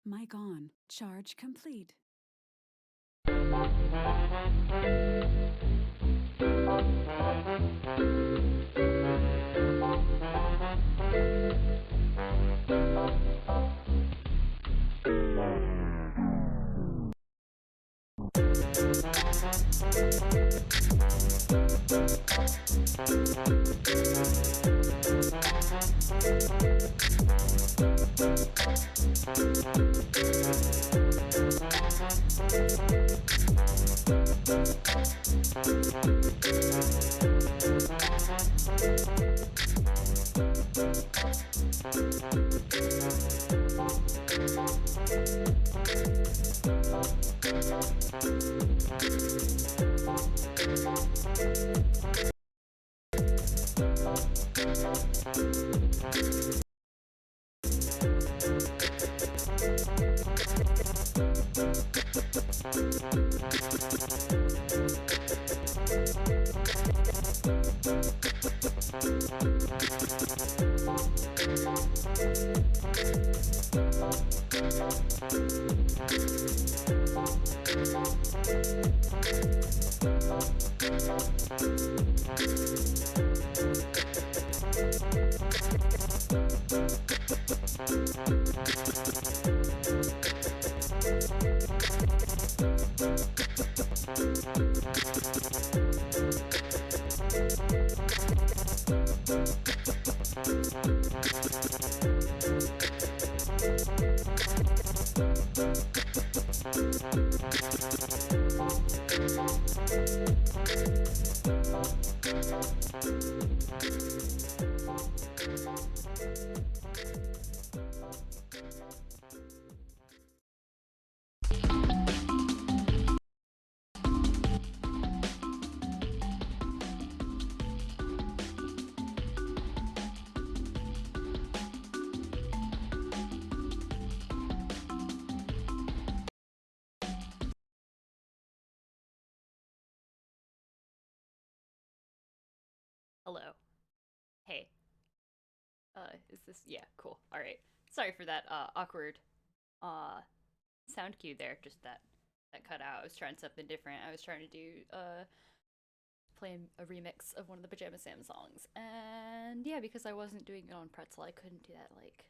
Mic on. Charge complete. Hello. Hey. Is this? Yeah, cool. All right. Sorry for that awkward sound cue there. Just that cut out. I was trying something different. I was trying to do playing a remix of one of the Pajama Sam songs, and yeah, because I wasn't doing it on Pretzel, I couldn't do that like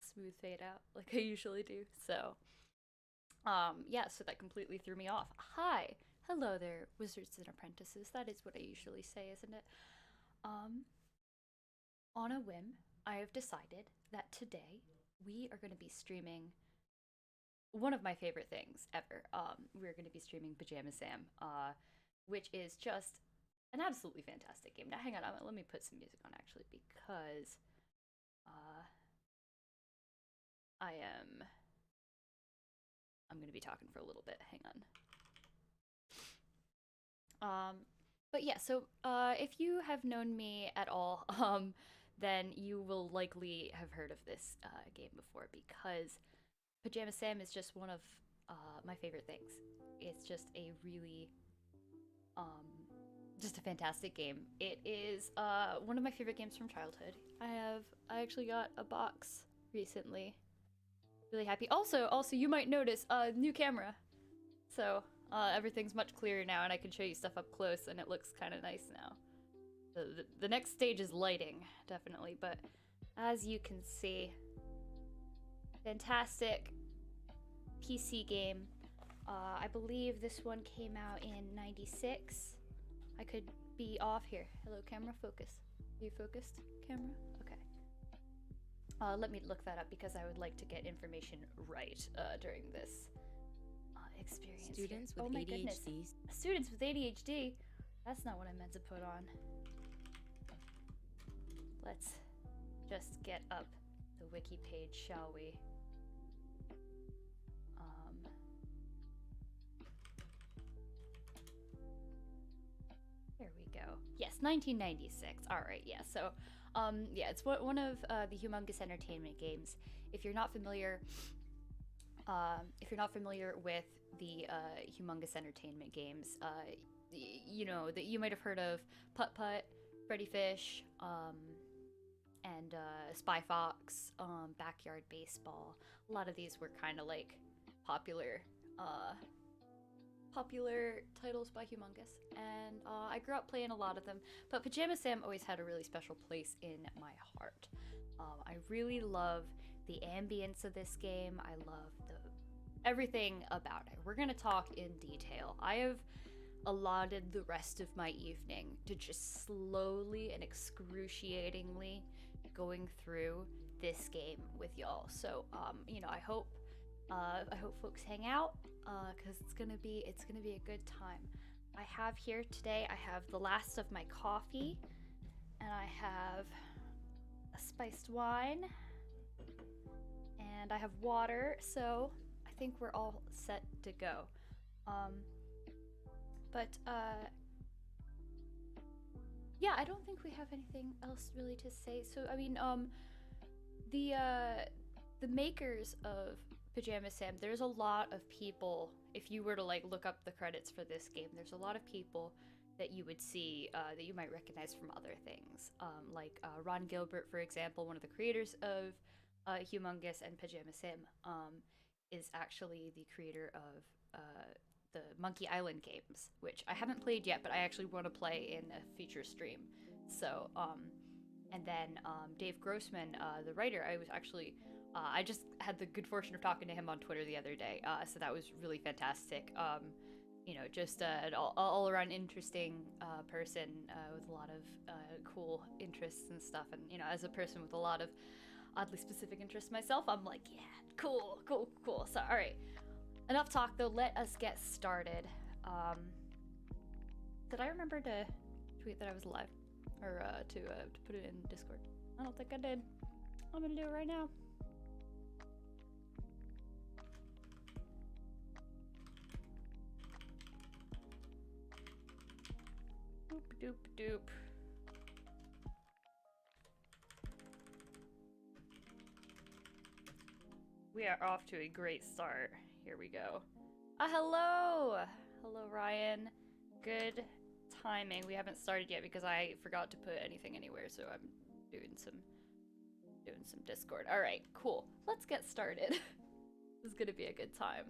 smooth fade out like I usually do. So yeah, so that completely threw me off. Hi. Hello there, wizards and apprentices. That is what I usually say, isn't it? Um, on a whim, I have decided that today we are going to be streaming one of my favorite things ever. We're going to be streaming Pajama Sam, which is just an absolutely fantastic game. Now, hang on, let me put some music on actually because uh, I'm going to be talking for a little bit. Hang on. But yeah, so if you have known me at all, then you will likely have heard of this game before because Pajama Sam is just one of my favorite things. It's just a really, um, just a fantastic game. It is one of my favorite games from childhood. I actually got a box recently. Really happy. Also, you might notice a new camera. So everything's much clearer now, and I can show you stuff up close, and it looks kind of nice now. The next stage is lighting, definitely, but as you can see, fantastic PC game. I believe this one came out in '96. I could be off here. Hello, camera, focus. Are you focused, camera? Okay. Let me look that up because I would like to get information right during this experience. Students here. with my ADHD. Goodness. Students with ADHD? That's not what I meant to put on. Let's just get up the wiki page, shall we? Here we go. Yes, 1996. All right, yeah. So, yeah, it's one of the Humongous Entertainment games. If you're not familiar, with the Humongous Entertainment games, you know that you might have heard of Putt Putt, Freddy Fish, and Spy Fox, Backyard Baseball. A lot of these were kind of like popular popular titles by Humongous, and I grew up playing a lot of them, but Pajama Sam always had a really special place in my heart. I really love the ambience of this game. I love everything about it. We're gonna talk in detail. I have allotted the rest of my evening to just slowly and excruciatingly going through this game with y'all. So you know, I hope folks hang out, because it's gonna be a good time. I have here today, I have the last of my coffee, and I have a spiced wine, and I have water, so I think we're all set to go. Yeah, I don't think we have anything else really to say. So I mean, the makers of Pajama Sam, there's a lot of people, if you were to like look up the credits for this game, there's a lot of people that you would see that you might recognize from other things. Like Ron Gilbert, for example, one of the creators of Humongous and Pajama Sam, is actually the creator of the Monkey Island games, which I haven't played yet, but I actually want to play in a future stream. So, and then Dave Grossman, the writer, I just had the good fortune of talking to him on Twitter the other day, so that was really fantastic. You know, just an all-around interesting person with a lot of cool interests and stuff. And, you know, as a person with a lot of oddly specific interests myself, I'm like, yeah, cool. So, all right. Enough talk, though. Let us get started. Did I remember to tweet that I was live? Or to put it in Discord? I don't think I did. I'm gonna do it right now. Doop doop doop. We are off to a great start. Here we go. Hello! Hello, Ryan. Good timing. We haven't started yet because I forgot to put anything anywhere, so I'm doing some Discord. Alright, cool. Let's get started. This is gonna be a good time.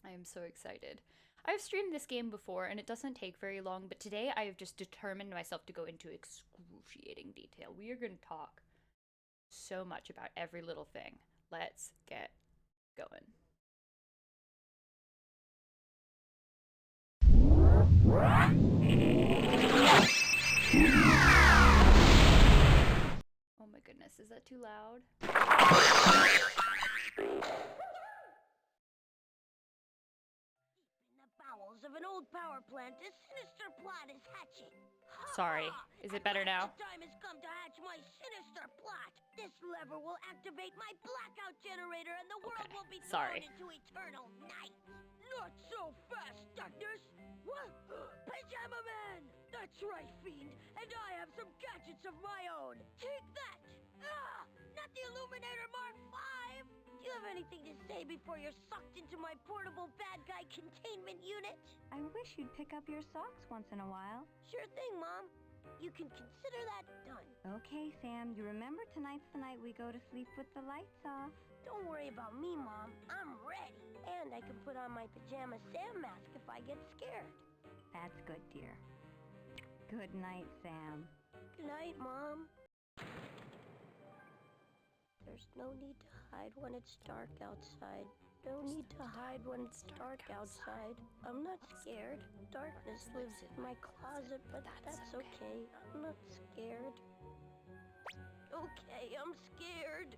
I am so excited. I've streamed this game before, and it doesn't take very long, but today I have just determined myself to go into excruciating detail. We are going to talk so much about every little thing. Let's get going. Oh my goodness, is that too loud? Of an old power plant, a sinister plot is hatching. Sorry, is it better now? The time has come to hatch my sinister plot. This lever will activate my blackout generator, and the world will be thrown into eternal night. Not so fast, Darkness. What? Pajama Man! That's right, Fiend. And I have some gadgets of my own. Take that! Not the Illuminator Mark V! Do you have anything to say before you're sucked into my portable bad guy containment unit? I wish you'd pick up your socks once in a while. Sure thing, Mom. You can consider that done. Okay, Sam, you remember tonight's the night we go to sleep with the lights off. Don't worry about me, Mom. I'm ready. And I can put on my Pajama Sam mask if I get scared. That's good, dear. Good night, Sam. Good night, Mom. There's no need to hide when it's dark outside. No need to hide when it's dark outside. I'm not scared. Darkness lives in my closet, but that's okay. I'm not scared. Okay, I'm scared.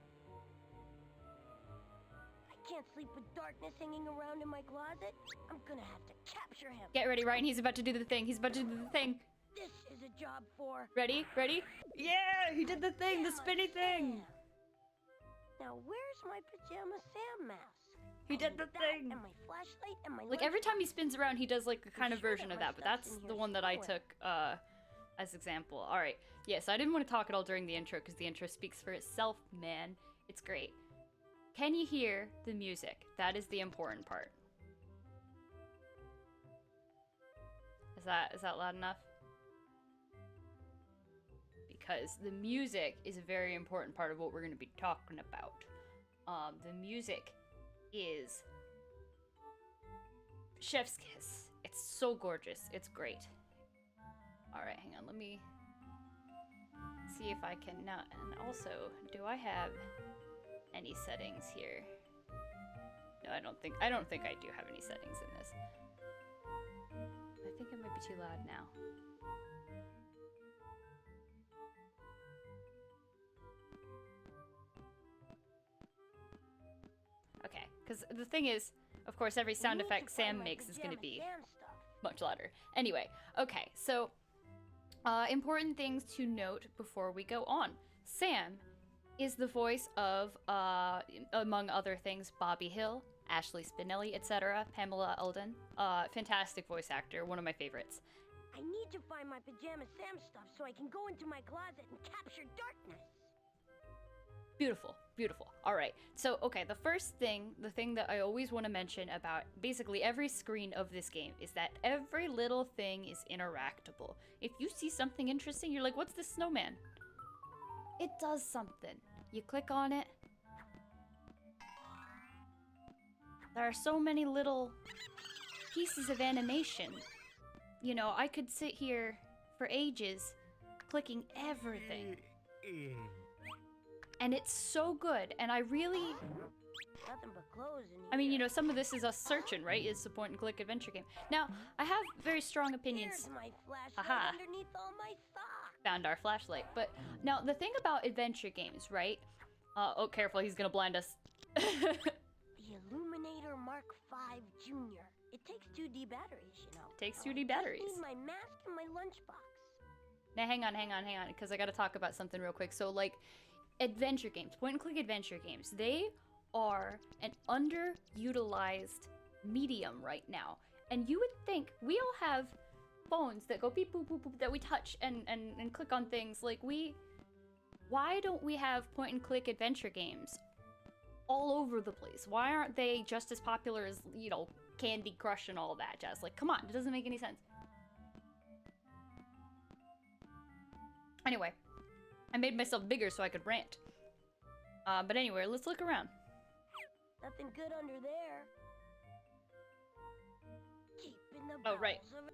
I can't sleep with darkness hanging around in my closet. I'm gonna have to capture him. Get ready, Ryan. He's about to do the thing. He's about to do the thing. This is a job for... Ready? Ready? Yeah! He did the thing! The spinny thing! Now, where's my Pajama Sam mask? He did the thing! And my flashlight and my... Like, every time he spins around, he does, like, a kind of version of that, but that's the one that I took, as example. Alright, yes, I didn't want to talk at all during the intro, because the intro speaks for itself, man. It's great. Can you hear the music? That is the important part. Is that loud enough? because the music is a very important part of what we're going to be talking about. The music is chef's kiss. It's so gorgeous. It's great. All right, hang on. Let me see if I can now. And also, do I have any settings here? No, I don't think I do have any settings in this. I think it might be too loud now. Okay, because the thing is, of course, every sound effect Sam makes is going to be much louder. Anyway, okay, so important things to note before we go on. Sam is the voice of, among other things, Bobby Hill, Ashley Spinelli, etc., Pamela Eldon. Fantastic voice actor, one of my favorites. I need to find my Pajama Sam stuff so I can go into my closet and capture darkness. Beautiful, beautiful. All right, so, okay, the thing that I always want to mention about basically every screen of this game is that every little thing is interactable. If you see something interesting, you're like, what's this snowman? It does something. You click on it. There are so many little pieces of animation. You know, I could sit here for ages clicking everything. And it's so good, and I really... Nothing but clothes in here. I mean, you know, some of this is us searching, right? It's a point-and-click adventure game. Now, I have very strong opinions. Here's my flashlight Aha. underneath all my socks. Found our flashlight. But now, the thing about adventure games, right? Oh, careful, he's gonna blind us. The Illuminator Mark V Jr. It takes 2D batteries, you know. Takes Now, 2D batteries. I just need my mask and my lunchbox. Now, hang on, because I gotta talk about something real quick. So, like, adventure games, point-and-click adventure games, they are an underutilized medium right now. And you would think we all have phones that go beep boop boop boop that we touch and click on things. Like, why don't we have point-and-click adventure games all over the place? Why aren't they just as popular as, you know, Candy Crush and all that jazz? Like, come on, it doesn't make any sense. Anyway, I made myself bigger so I could rant. But anyway, let's look around. Nothing good under there. Keeping the Oh, right. bowels of-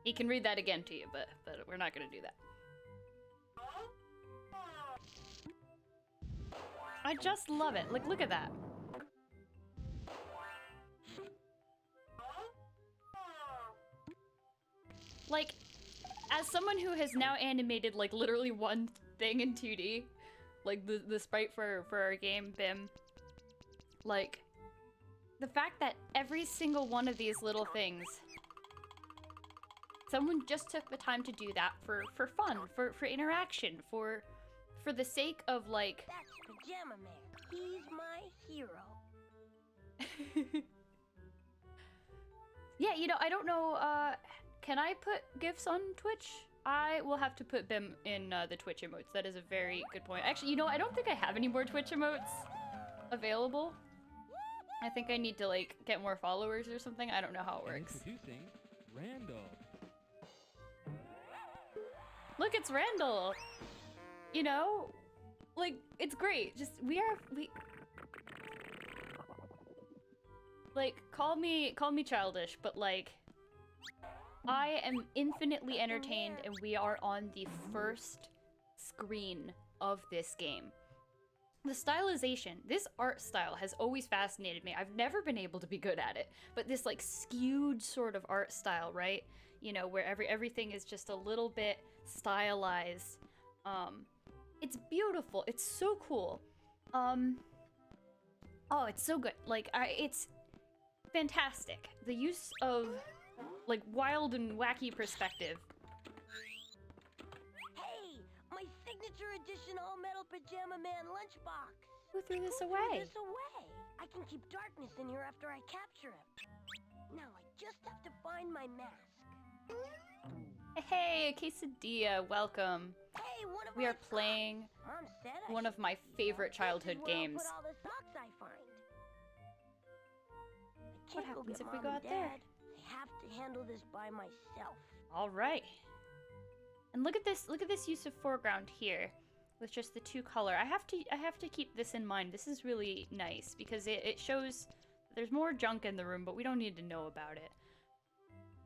He can read that again to you, but we're not gonna do that. I just love it. Like, look at that. Like, as someone who has now animated, like, literally one thing in 2D, like, the sprite for our game, BIM, like, the fact that every single one of these little things, someone just took the time to do that for fun, for interaction, for the sake of, like... That's Pajama Man. He's my hero. Yeah, you know, I don't know, can I put GIFs on Twitch? I will have to put them in the Twitch emotes. That is a very good point. Actually, you know, I don't think I have any more Twitch emotes available. I think I need to, like, get more followers or something. I don't know how it works. Introducing Randall. Look, it's Randall! You know? Like, it's great. Just, like, call me childish, but, like, I am infinitely entertained, and we are on the first screen of this game. The stylization, this art style has always fascinated me. I've never been able to be good at it, but this, like, skewed sort of art style, right? You know, where everything is just a little bit stylized. It's beautiful. It's so cool. Oh, it's so good. Like, it's fantastic. The use of, like, wild and wacky perspective. Hey, my signature edition all-metal Pajama Man lunchbox. Who threw this Who away? threw this away? I can keep darkness in here after I capture him. Now I just have to find my mask. Hey, quesadilla, welcome. Hey, one of We my are playing socks. Mom said I one of should my keep them. favorite This childhood is where I'll games. put all the socks I find. I What can't go happens get if we Mom go and out there? Dad. I have to handle this by myself. All right. And look at this use of foreground here with just the 2 color. I have to keep this in mind. This is really nice because it shows there's more junk in the room, but we don't need to know about it.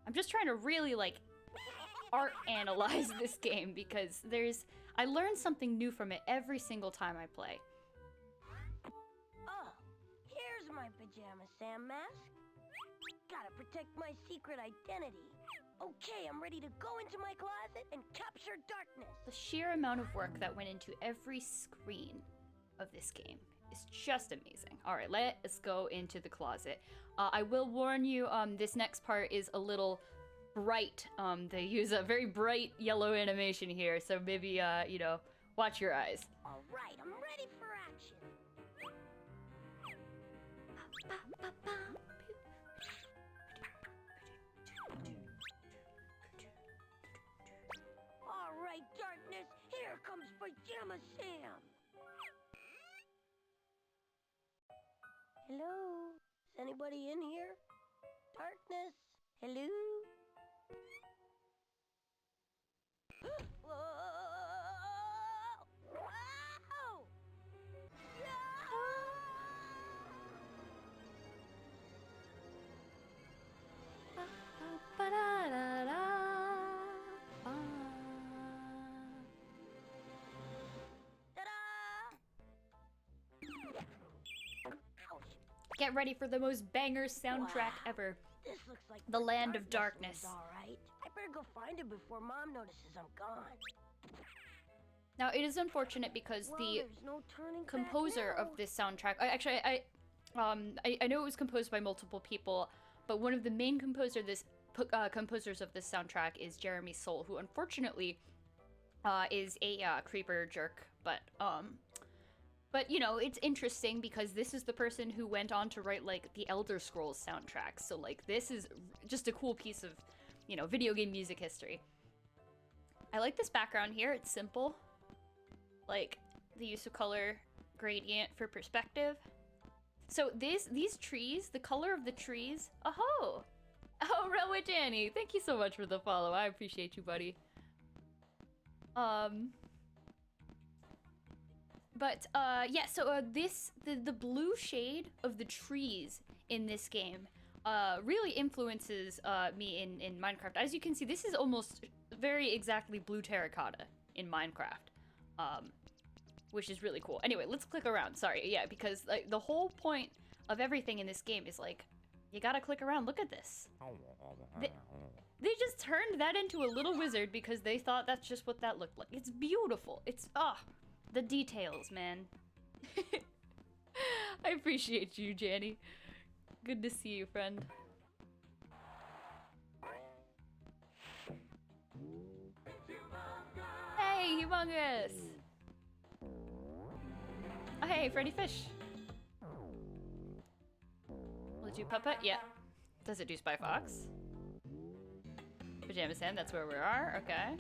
I'm just trying to really like art analyze this game because I learn something new from it every single time I play. Oh, here's my Pajama Sam mask. Gotta protect my secret identity. Okay, I'm ready to go into my closet and capture darkness. The sheer amount of work that went into every screen of this game is just amazing. All right, let's go into the closet. I will warn you, this next part is a little bright. They use a very bright yellow animation here, so maybe, you know, watch your eyes. All right, I'm ready for action. All right, darkness, here comes Pajama Sam. Hello? Is anybody in here? Darkness? Hello? Whoa! Wow! Get ready for the most banger soundtrack ever. This looks like The where Land of Darkness. All right. I better go find it before Mom notices I'm gone. Now, it is unfortunate because Well, the there's no turning back composer now. of this soundtrack, I know it was composed by multiple people, but one of the main composers of this soundtrack is Jeremy Soule, who unfortunately is a creeper jerk, but you know, it's interesting because this is the person who went on to write like the Elder Scrolls soundtrack. So like this is just a cool piece of, you know, video game music history. I like this background here. It's simple. Like the use of color gradient for perspective. So these trees, the color of the trees. Oh, Railway Danny, thank you so much for the follow. I appreciate you, buddy. But yeah, so the blue shade of the trees in this game really influences me in Minecraft. As you can see, this is almost very exactly blue terracotta in Minecraft, which is really cool. Anyway, let's click around. Sorry, yeah, because like the whole point of everything in this game is like, you gotta click around. Look at this. They just turned that into a little wizard because they thought that's just what that looked like. It's beautiful. It's, the details, man. I appreciate you, Janny. Good to see you, friend. Hey, Humongous! Oh, hey, Freddy Fish. Will it do Puppet? Yeah. Does it do Spy Fox? Pajama Sam, that's where we are. Okay.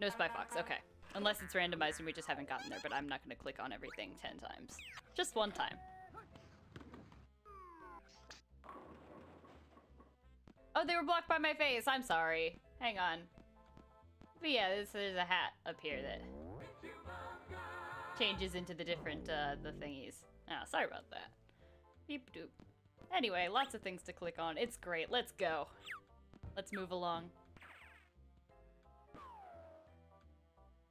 No Spy Fox. Okay. Unless it's randomized and we just haven't gotten there, but I'm not going to click on everything 10 times. Just one time. Oh, they were blocked by my face. I'm sorry. Hang on. But yeah, there's a hat up here that changes into the different, the thingies. Oh, sorry about that. Beep doop. Anyway, lots of things to click on. It's great. Let's go. Let's move along.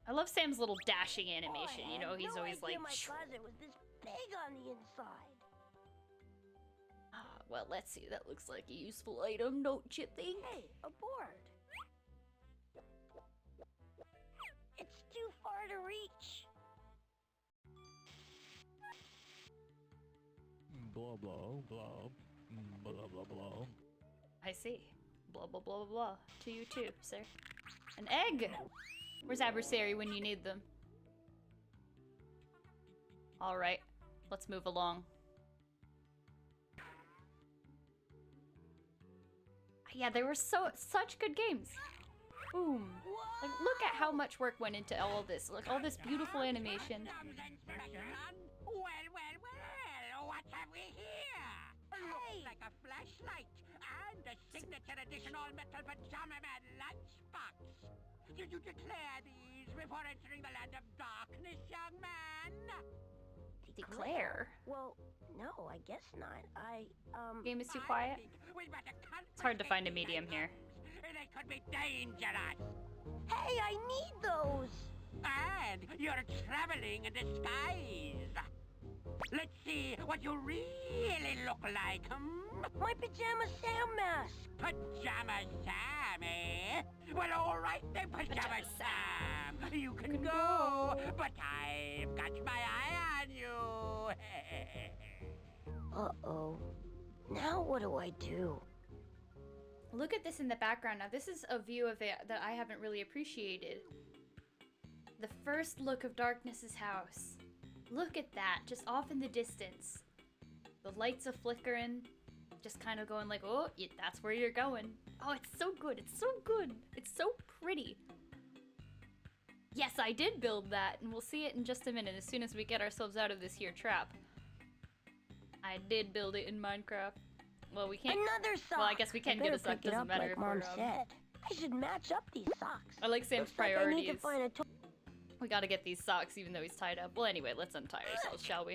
I love Sam's little dashing animation. You know, he's always like. My closet was this big on the inside. Well, let's see. That looks like a useful item, don't you think? Hey, a board. It's too far to reach. Blah blah blah blah blah blah. I see. Blah blah blah blah blah. To you too, sir. An egg. Where's Adversary when you need them? All right, let's move along. Yeah, they were such good games. Boom. Like, look at how much work went into all this. Like, all this beautiful animation. Well, what have we here? Looks like a flashlight and the signature edition all-metal Pajama Man lunchbox. Did you declare these before entering the land of darkness, young man? Declare? Well, no, I guess not. Game is too quiet. It's hard to find a medium here. They could be dangerous. Hey, I need those! And you're traveling in disguise. Let's see what you really look like, My Pajama Sam mask! Pajama Sam, eh? Well, all right then, Pajama Sam. You can go, but I've got my eye on you. Uh-oh. Now what do I do? Look at this in the background. Now, this is a view of it that I haven't really appreciated. The first look of Darkness's house. Look at that, just off in the distance. The lights are flickering, just kind of going like, oh, yeah, that's where you're going. Oh, it's so good, it's so good. It's so pretty. Yes, I did build that, and we'll see it in just a minute as soon as we get ourselves out of this here trap. I did build it in Minecraft. Well, we can't. Another sock! Well, I guess we can get a sock, doesn't matter like if Mom we're, said. I should match up these socks. I like Sam's Looks like I need priorities. to find a We gotta get these socks even though he's tied up. Well, anyway, let's untie ourselves, shall we?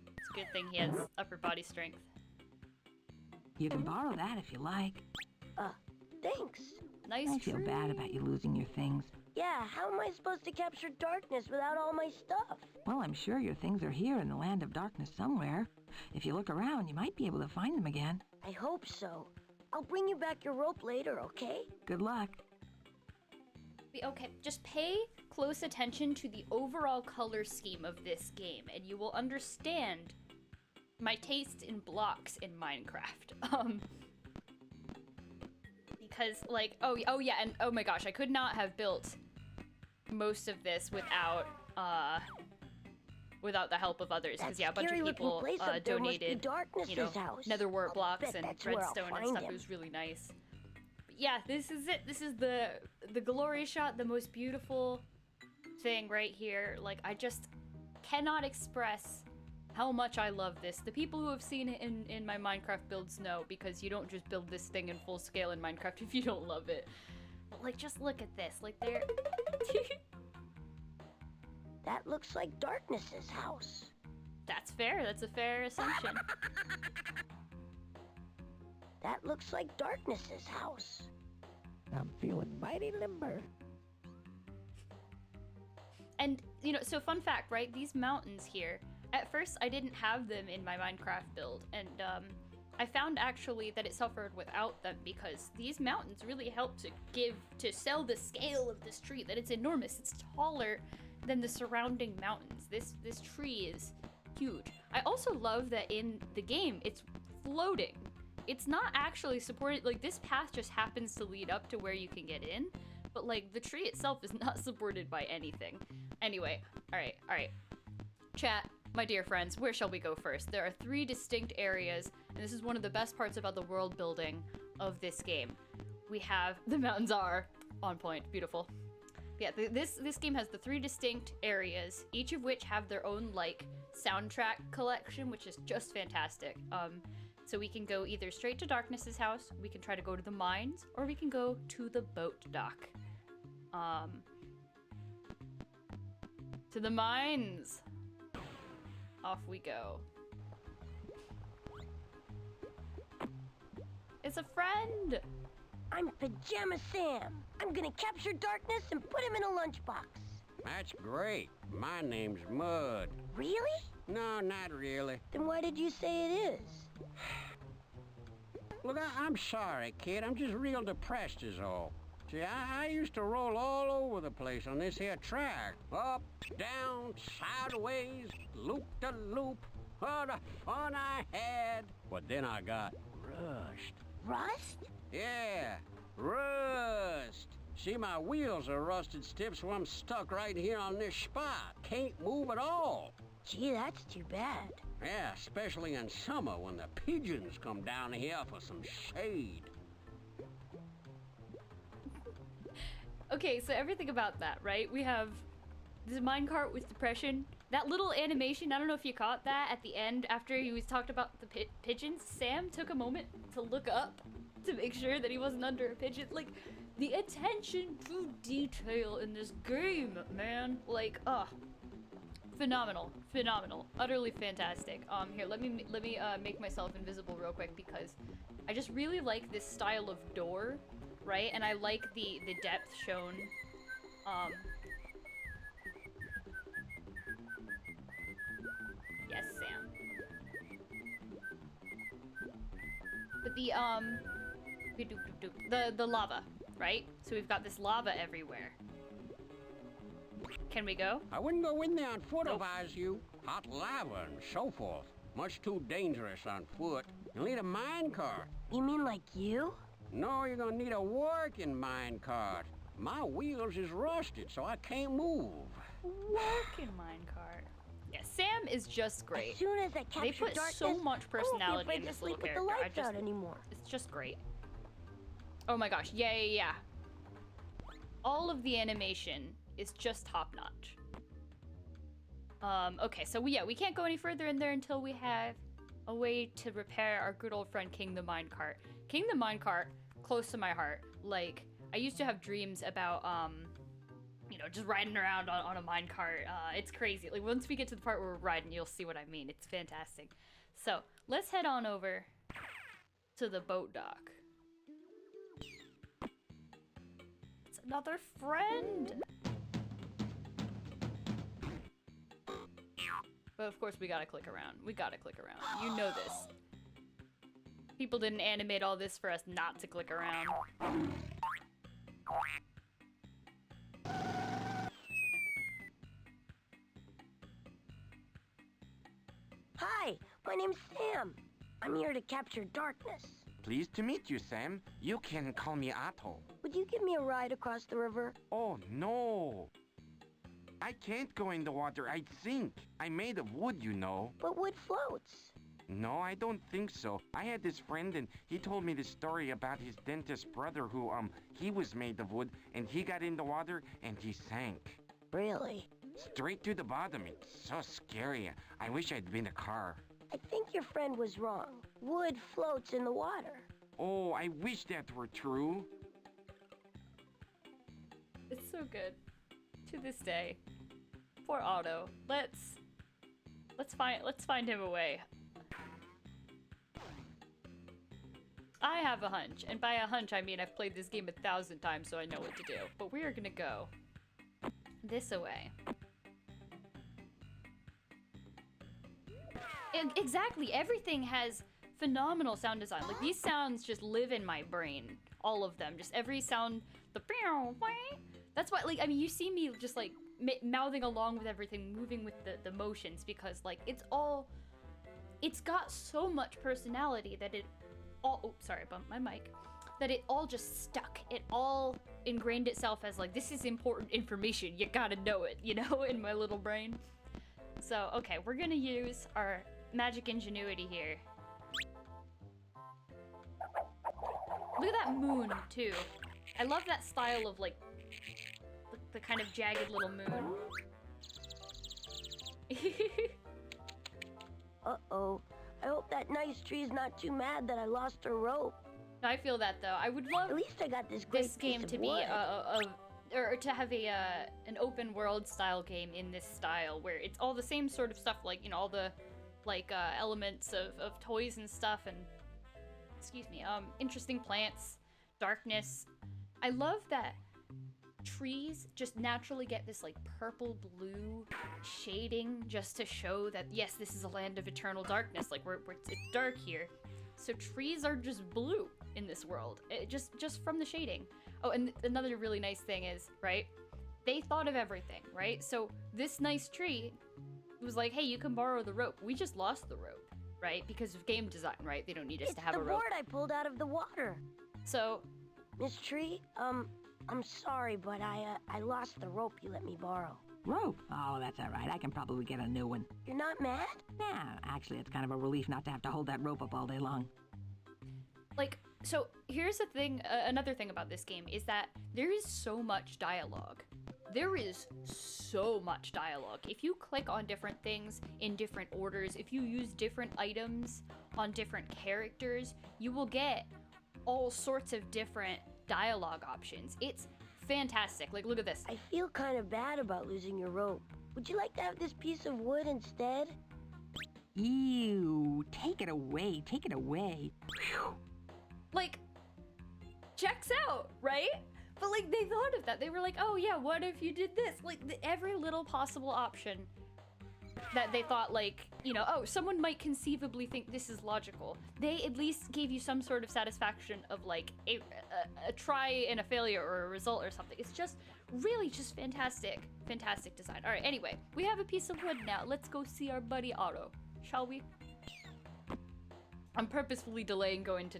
It's a good thing he has upper body strength. You can borrow that if you like. Thanks. Nice I feel tree. bad about you losing your things. Yeah, how am I supposed to capture darkness without all my stuff? Well, I'm sure your things are here in the land of darkness somewhere. If you look around, you might be able to find them again. I hope so. I'll bring you back your rope later, okay? Good luck. Okay, just pay close attention to the overall color scheme of this game, and you will understand my taste in blocks in Minecraft. Because, like, oh yeah, and oh my gosh, I could not have built most of this without the help of others. Because yeah, a bunch of people donated, you know, netherwort blocks and redstone and stuff. It was really nice. Yeah, this is it. This is the glory shot, the most beautiful thing right here. Like, I just cannot express how much I love this. The people who have seen it in my Minecraft builds know, because you don't just build this thing in full scale in Minecraft if you don't love it. But, like, just look at this. Like, there... That looks like Darkness's house. That's fair. That's a fair assumption. That looks like Darkness's house. I'm feeling mighty limber. And, you know, so fun fact, right? These mountains here, at first I didn't have them in my Minecraft build, and I found actually that it suffered without them, because these mountains really help to sell the scale of this tree, that it's enormous. It's taller than the surrounding mountains. This tree is huge. I also love that in the game, it's floating. It's not actually supported, like, this path just happens to lead up to where you can get in, but, like, the tree itself is not supported by anything. Anyway, alright. Chat, my dear friends, where shall we go first? There are 3 distinct areas, and this is one of the best parts about the world building of this game. We have, the mountains are on point, beautiful. Yeah, this game has the 3 distinct areas, each of which have their own, like, soundtrack collection, which is just fantastic. So we can go either straight to Darkness's house, we can try to go to the mines, or we can go to the boat dock. To the mines! Off we go. It's a friend! I'm Pajama Sam. I'm gonna capture Darkness and put him in a lunchbox. That's great. My name's Mud. Really? No, not really. Then why did you say it is? Look, I'm sorry, kid. I'm just real depressed is all. See, I used to roll all over the place on this here track. Up, down, sideways, loop-de-loop. What a fun I had. But then I got rushed. Rust? Yeah, rust. See, my wheels are rusted stiff, so I'm stuck right here on this spot. Can't move at all. Gee, that's too bad. Yeah, especially in summer when the pigeons come down here for some shade. Okay, so everything about that, right? We have this minecart with depression. That little animation, I don't know if you caught that at the end after he was talked about the pigeons. Sam took a moment to look up to make sure that he wasn't under a pigeon. Like, the attention to detail in this game, man. Like, phenomenal, phenomenal, utterly fantastic. Here, let me make myself invisible real quick because I just really like this style of door, right? And I like the depth shown. Yes, Sam. But the lava, right? So we've got this lava everywhere. Can we go? I wouldn't go in there on foot if I was you. Hot lava and so forth. Much too dangerous on foot. You'll need a minecart. You mean like you? No, you're gonna need a working minecart. My wheels is rusted, so I can't move. Working minecart. Yeah, Sam is just great. As soon as I capture They put darkness, so much personality in this little with character. the lights out anymore. It's just great. Oh my gosh, yeah. All of the animation is just top notch. Okay, so we can't go any further in there until we have a way to repair our good old friend King the Minecart. King the Minecart, close to my heart. Like, I used to have dreams about, you know, just riding around on a minecart. It's crazy. Like, once we get to the part where we're riding, you'll see what I mean. It's fantastic. So, let's head on over to the boat dock. It's another friend! But of course we gotta click around. We gotta click around. You know this. People didn't animate all this for us not to click around. Hi, my name's Sam. I'm here to capture darkness. Pleased to meet you, Sam. You can call me Otto. Would you give me a ride across the river? Oh, no. I can't go in the water. I'd sink. I'm made of wood, you know. But wood floats. No, I don't think so. I had this friend and he told me this story about his dentist brother who, he was made of wood and he got in the water and he sank. Really? Straight to the bottom. It's so scary. I wish I'd been a car. I think your friend was wrong. Wood floats in the water. Oh, I wish that were true. It's so good. To this day. Poor Otto. Let's find him a way. I have a hunch, and by a hunch I mean I've played this game 1,000 times so I know what to do. But we are gonna go this away. And exactly, everything has phenomenal sound design. Like, these sounds just live in my brain. All of them. Just every sound, the that's why, like, I mean, you see me just, like, mouthing along with everything, moving with the motions, because, like, it's got so much personality that it all, oh, sorry, I bumped my mic, that it all just stuck. It all ingrained itself as, like, this is important information, you gotta know it, you know, in my little brain. So, okay, we're gonna use our magic ingenuity here. Look at that moon, too. I love that style of, like, the kind of jagged little moon. Uh-oh. I hope that nice tree's not too mad that I lost her rope. I feel that, though. I would love At least I got this great this game piece to of be wood. or to have an open world style game in this style where it's all the same sort of stuff, like, you know, all the like elements of toys and stuff, and excuse me, interesting plants, darkness. I love that trees just naturally get this like purple blue shading just to show that yes, this is a land of eternal darkness. Like it's dark here, so trees are just blue in this world. It just from the shading. Oh, and another really nice thing is, right, they thought of everything, right? So this nice tree was like, hey, you can borrow the rope. We just lost the rope, right? Because of game design, right? They don't need us to have a rope. It's the board I pulled out of the water. So, Miss Tree, I'm sorry, but I lost the rope you let me borrow. Rope? Oh, that's all right. I can probably get a new one. You're not mad? Yeah, actually, it's kind of a relief not to have to hold that rope up all day long. like, so here's the thing, another thing about this game is that there is so much dialogue. there is so much dialogue. If you click on different things in different orders, if you use different items on different characters, you will get all sorts of different dialogue options. It's fantastic. Like, look at this. I feel kind of bad about losing your rope. Would you like to have this piece of wood instead? Ew, take it away, take it away. Whew. Like, checks out, right? But like, they thought of that. They were like, oh yeah, what if you did this? Like, every little possible option that they thought, like, you know, oh, someone might conceivably think this is logical. They at least gave you some sort of satisfaction of like a try and a failure or a result or something. It's just really just fantastic design. All right, anyway, we have a piece of wood now. Let's go see our buddy Otto, shall we? I'm purposefully delaying going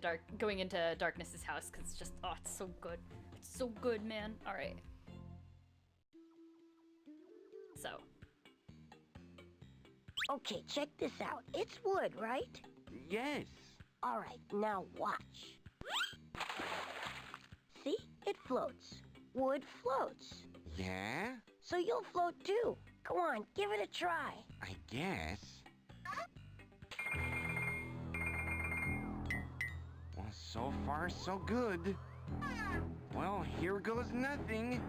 into Darkness's house because it's just, oh, it's so good. It's so good, man. All right. So. Okay, check this out. It's wood, right? Yes. All right, now watch. See? It floats. Wood floats. Yeah? So you'll float too. Go on, give it a try. I guess. Well, so far, so good. Well, here goes nothing.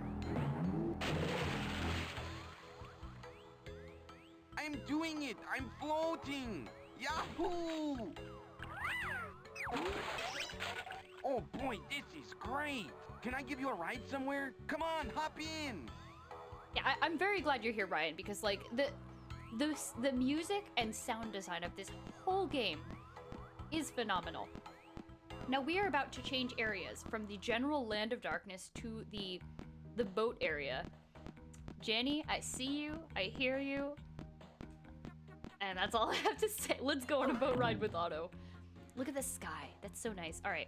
I'm doing it! I'm floating! Yahoo! Oh boy, this is great! Can I give you a ride somewhere? Come on, hop in! Yeah, I'm very glad you're here, Ryan, because like the music and sound design of this whole game is phenomenal. Now we are about to change areas from the general Land of Darkness to the boat area. Janny, I see you, I hear you, and that's all I have to say. Let's go on a boat ride with Otto. Look at the sky, that's so nice. All right.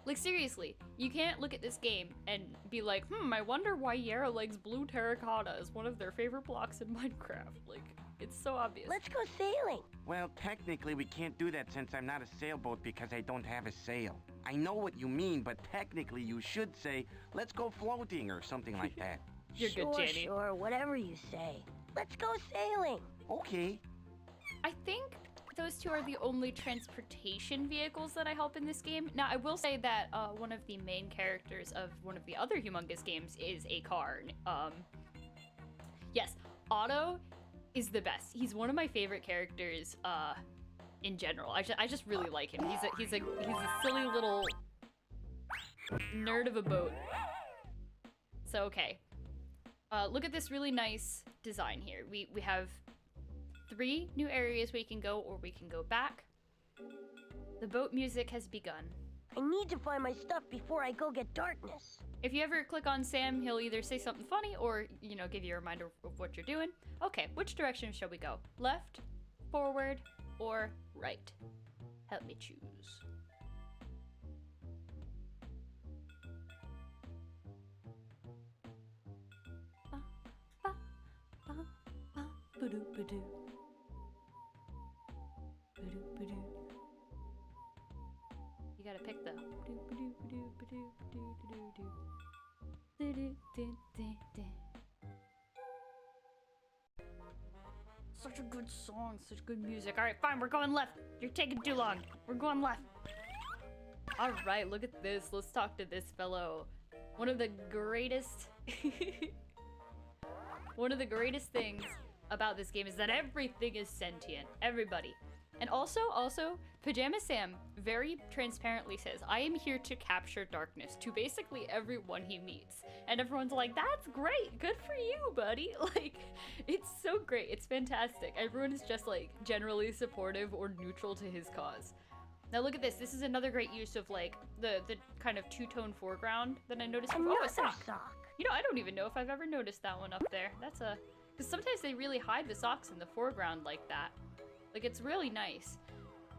Like, seriously, you can't look at this game and be like, I wonder why Yara likes blue terracotta as one of their favorite blocks in Minecraft. Like, it's so obvious. Let's go sailing. Well, technically we can't do that since I'm not a sailboat because I don't have a sail. I know what you mean, but technically you should say, let's go floating or something like that. You're good, Janny. Sure, whatever you say. Let's go sailing. Okay. I think those two are the only transportation vehicles that I help in this game. Now, I will say that one of the main characters of one of the other humongous games is a car. Yes, Otto is the best. He's one of my favorite characters in general. I just really like him. He's a silly little nerd of a boat. So okay, look at this really nice design here. We have 3 new areas we can go, or we can go back. The boat music has begun. I need to find my stuff before I go get Darkness. If you ever click on Sam, he'll either say something funny or, you know, give you a reminder of what you're doing. Okay, which direction shall we go? Left, forward, or right? Help me choose. Ba-doo-ba-doo. You gotta pick the. Such a good song, such good music. All right, fine, we're going left. You're taking too long. We're going left. All right, look at this. Let's talk to this fellow. One of the greatest things about this game is that everything is sentient. Everybody. And also, Pajama Sam very transparently says, I am here to capture darkness to basically everyone he meets. And everyone's like, that's great. Good for you, buddy. Like, it's so great. It's fantastic. Everyone is just like generally supportive or neutral to his cause. Now look at this. This is another great use of like the kind of two-tone foreground that I noticed before. Oh, a sock. You know, I don't even know if I've ever noticed that one up there. That's a... Because sometimes they really hide the socks in the foreground like that. Like, it's really nice.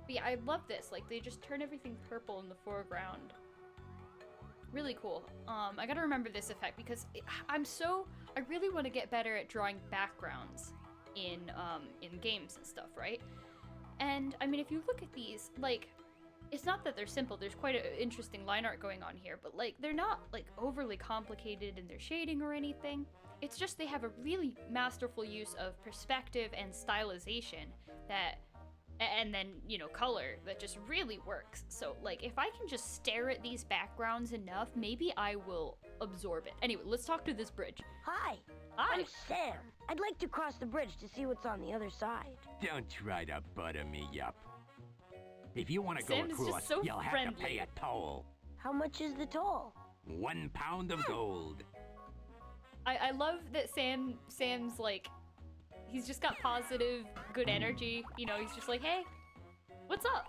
But yeah, I love this. Like, they just turn everything purple in the foreground. Really cool. I gotta remember this effect because I really want to get better at drawing backgrounds in games and stuff, right? And, I mean, if you look at these, like, it's not that they're simple. There's quite an interesting line art going on here, but, like, they're not, like, overly complicated in their shading or anything. it's just they have a really masterful use of perspective and stylization that, and then, you know, color that just really works. So, like, if I can just stare at these backgrounds enough, maybe I will absorb it. Anyway, let's talk to this bridge. Hi. Hi. I'm Sam. I'd like to cross the bridge to see what's on the other side. Don't try to butter me up. If you want to go Sam is just across, so you'll have friendly. to pay a toll. How much is the toll? 1 pound of gold. I love that Sam's like, he's just got positive, good energy. You know, he's just like, hey, what's up?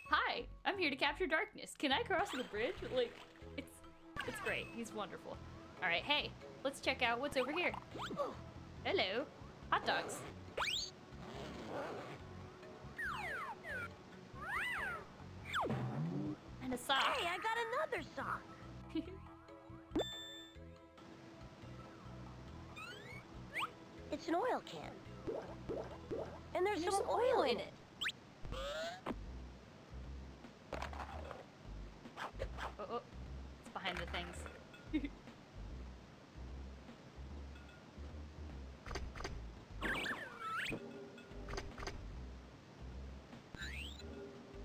Hi, I'm here to capture darkness. Can I cross the bridge? Like, it's great. He's wonderful. All right, hey, let's check out what's over here. Hello, hot dogs. And a sock. Hey, I got another sock. It's an oil can. And there's some oil in it. Oh, it's behind the things.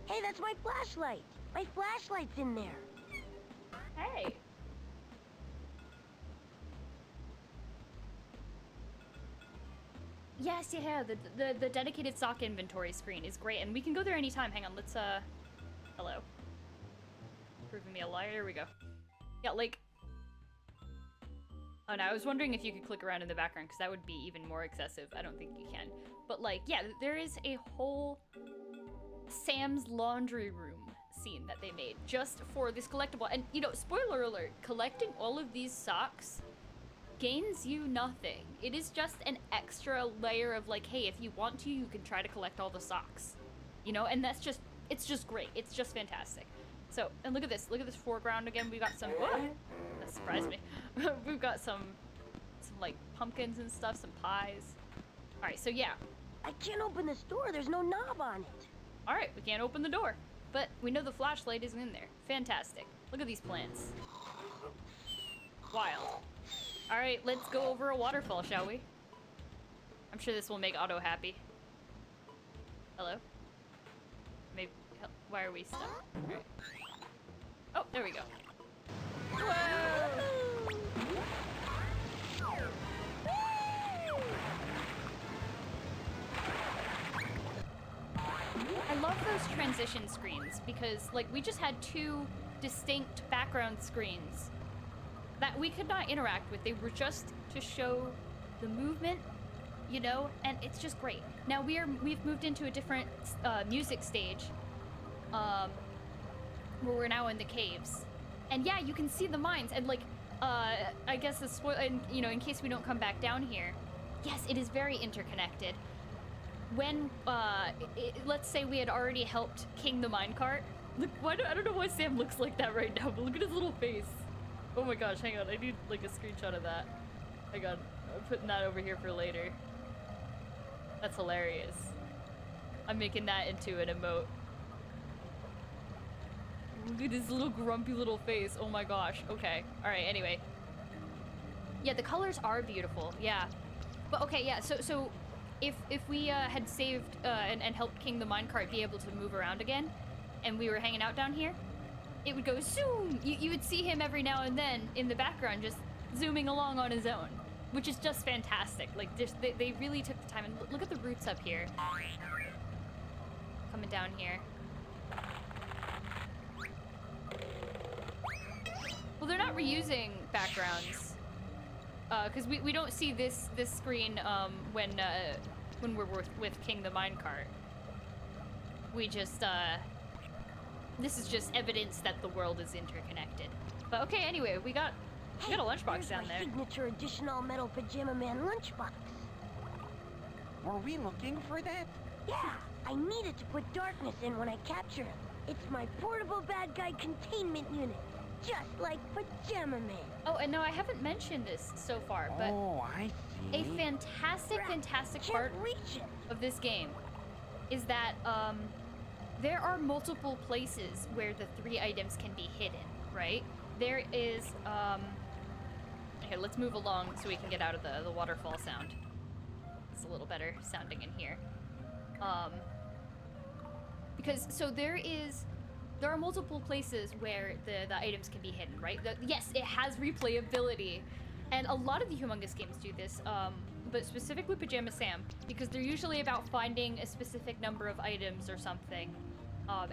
Hey, that's my flashlight. My flashlight's in there. Hey. Yes, yeah, the dedicated sock inventory screen is great, and we can go there anytime. Hang on, let's, hello. Proving me a liar, here we go. Yeah, like... Oh, no, I was wondering if you could click around in the background, because that would be even more excessive. I don't think you can. But, like, yeah, there is a whole Sam's laundry room scene that they made just for this collectible. And, you know, spoiler alert, collecting all of these socks gains you nothing. It is just an extra layer of like, hey, if you want to, you can try to collect all the socks. You know, and that's just, it's just great. It's just fantastic. So, and look at this foreground again. We got some, whoa, that surprised me. We've got some like pumpkins and stuff, some pies. All right, so yeah. I can't open this door. There's no knob on it. All right, we can't open the door, but we know the flashlight isn't in there. Fantastic. Look at these plants. Wild. All right, let's go over a waterfall, shall we? I'm sure this will make Otto happy. Hello? Maybe, why are we stuck? All right. Oh, there we go. Whoa! I love those transition screens because, like, we just had 2 distinct background screens that we could not interact with. They were just to show the movement, you know, and it's just great. Now we've moved into a different music stage, where we're now in the caves, and yeah, you can see the mines. And like, I guess the spoil, and you know, in case we don't come back down here, yes, it is very interconnected. When let's say we had already helped King the minecart. Look, I don't know why Sam looks like that right now, but look at his little face. Oh my gosh, hang on, I need like a screenshot of that. Hang on, I'm putting that over here for later. That's hilarious. I'm making that into an emote. Look at his little grumpy little face, oh my gosh. Okay, alright, anyway. Yeah, the colors are beautiful, yeah. But okay, yeah, so if we had saved and helped King the minecart be able to move around again, and we were hanging out down here, it would go zoom. You would see him every now and then in the background just zooming along on his own, which is just fantastic. Like, they really took the time. And look at the roots up here. Coming down here. Well, they're not reusing backgrounds. Because we don't see this screen when we're with King the minecart. We just, this is just evidence that the world is interconnected. But okay, anyway, we got a lunchbox down there. Signature edition all metal Pajama Man lunchbox. Were we looking for that? Yeah, I needed to put darkness in when I capture him. It's my portable bad guy containment unit, just like Pajama Man. Oh, and no, I haven't mentioned this so far, but Oh, I see. a fantastic part of this game is that there are multiple places where the 3 items can be hidden, right? There is, here, let's move along so we can get out of the waterfall sound. It's a little better sounding in here. Because, so there are multiple places where the items can be hidden, right? Yes, it has replayability, and a lot of the Humongous games do this, but specifically Pajama Sam, because they're usually about finding a specific number of items or something,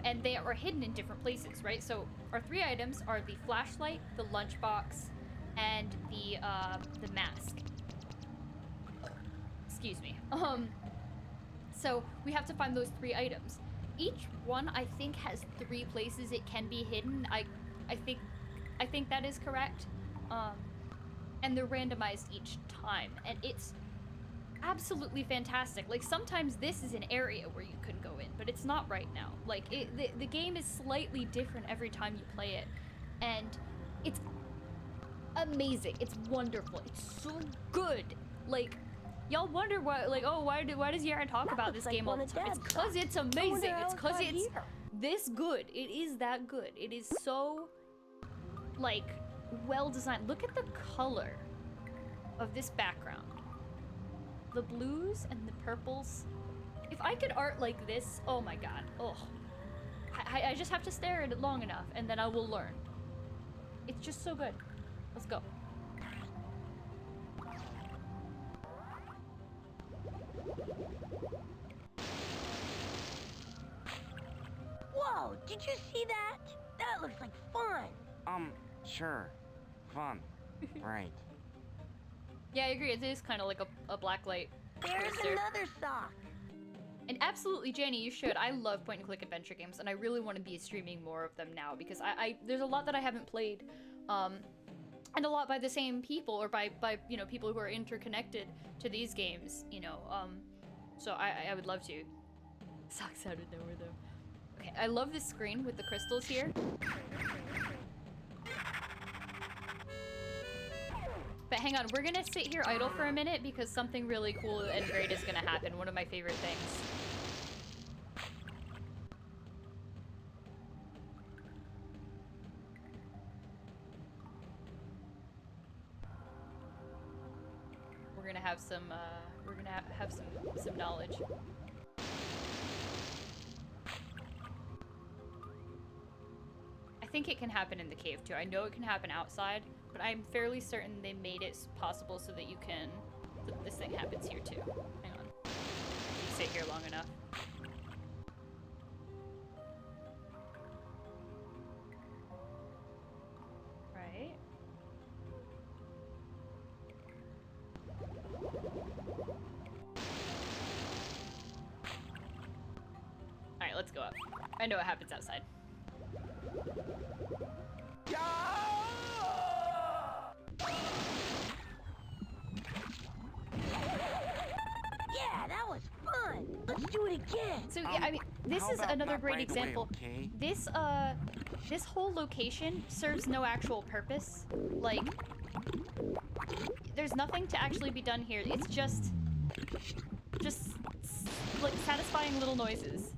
and they are hidden in different places, right? So our 3 items are the flashlight, the lunchbox, and the mask. Excuse me. So we have to find those 3 items. Each one, I think, has 3 places it can be hidden. I think that is correct. And they're randomized each time, and it's absolutely fantastic. Like, sometimes this is an area where you could go in, but it's not right now. Like, the game is slightly different every time you play it, and it's amazing. It's wonderful. It's so good. Like, y'all wonder why, like, oh, why does Yara talk about this game all the time? It's because it's amazing. It's because it's this good. It is that good. It is so, like, well designed. Look at the color of this background. The blues and the purples. If I could art like this, oh my god. Oh. I just have to stare at it long enough, and then I will learn. It's just so good. Let's go. Whoa, did you see that? That looks like fun. Sure. Fun. Right. Yeah, I agree. It is kind of like a blacklight There's coaster. another sock. And absolutely, Jenny, you should. I love point-and-click adventure games, and I really want to be streaming more of them now, because there's a lot that I haven't played, and a lot by the same people, or by you know, people who are interconnected to these games, you know, so I would love to. Socks out of nowhere, though. Okay, I love this screen with the crystals here. But hang on, we're gonna sit here idle for a minute because something really cool and great is gonna happen. One of my favorite things. We're gonna have some, some knowledge. I think it can happen in the cave too. I know it can happen outside, but I'm fairly certain they made it possible so that you can, this thing happens here too. Hang on. You sit here long enough. Right. Alright, let's go up. I know what happens outside. Yeah, that was fun. Let's do it again. So yeah, I mean, this is another great right example. Away, okay? This whole location serves no actual purpose. Like, there's nothing to actually be done here. It's just like satisfying little noises.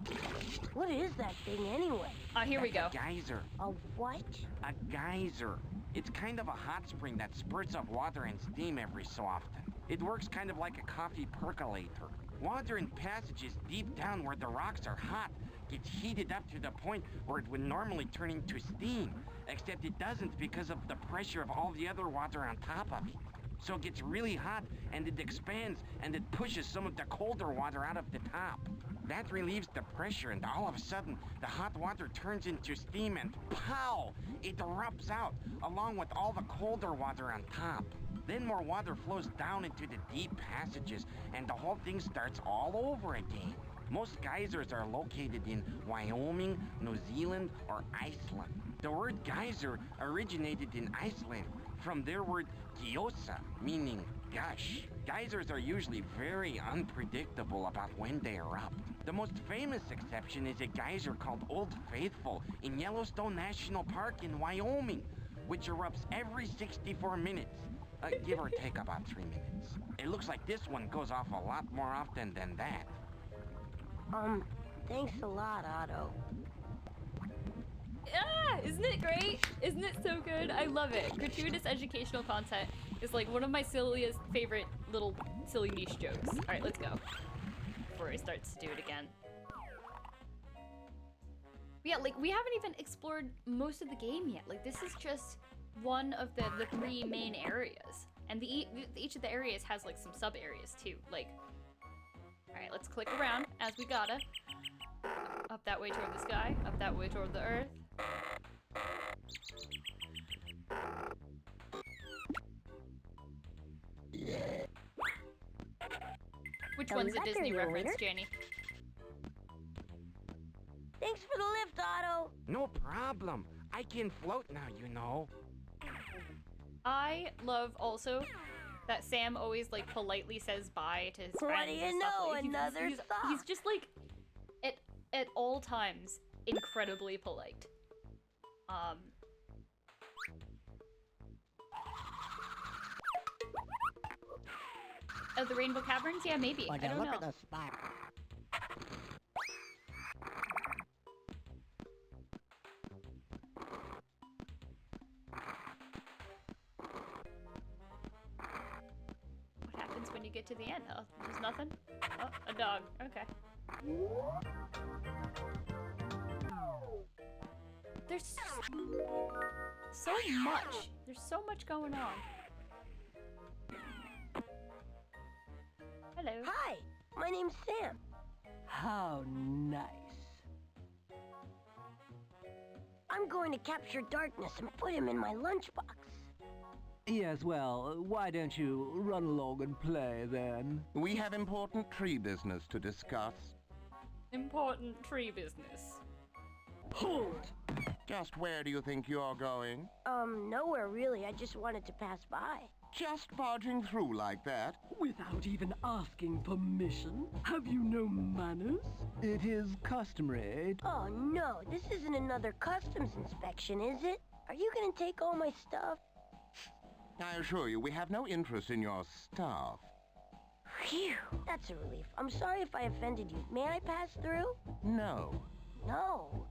What is that thing anyway? Here we go. A geyser. A what? A geyser. It's kind of a hot spring that spurts up water and steam every so often. It works kind of like a coffee percolator. Water in passages deep down where the rocks are hot gets heated up to the point where it would normally turn into steam, except it doesn't because of the pressure of all the other water on top of it. So it gets really hot and it expands and it pushes some of the colder water out of the top. That relieves the pressure, and all of a sudden, the hot water turns into steam and pow! It erupts out, along with all the colder water on top. Then more water flows down into the deep passages, and the whole thing starts all over again. Most geysers are located in Wyoming, New Zealand, or Iceland. The word geyser originated in Iceland from their word gyosa, meaning gush. Geysers are usually very unpredictable about when they erupt. The most famous exception is a geyser called Old Faithful in Yellowstone National Park in Wyoming, which erupts every 64 minutes, give or take about 3 minutes. It looks like this one goes off a lot more often than that. Thanks a lot, Otto. Ah, isn't it great? Isn't it so good? I love it. Gratuitous educational content is like one of my silliest favorite little silly niche jokes. All right, let's go. Before he starts to do it again. Yeah, like we haven't even explored most of the game yet. Like this is just one of the 3 main areas. And each of the areas has like some sub areas too. Like, all right, let's click around as we gotta. Up that way toward the sky, up that way toward the earth. Which one's a Disney reference, Jenny? Thanks for the lift, Otto. No problem. I can float now, you know. I love also that Sam always like politely says bye to his friends. What do you and stuff. know? Like, Another sock. He's just like at all times incredibly polite. Oh, the Rainbow Caverns? Yeah, maybe. I don't know. Look at the spot. What happens when you get to the end? Oh, there's nothing? Oh, a dog. Okay. There's so much. There's so much going on. Hello. Hi, my name's Sam. How nice. I'm going to capture Darkness and put him in my lunchbox. Yes, well, why don't you run along and play then? We have important tree business to discuss. Important tree business. Hold! Just where do you think you're going? Nowhere really. I just wanted to pass by. Just barging through like that? Without even asking permission? Have you no manners? It is customary. Oh no, this isn't another customs inspection, is it? Are you gonna take all my stuff? I assure you, we have no interest in your stuff. Phew, that's a relief. I'm sorry if I offended you. May I pass through? No. No.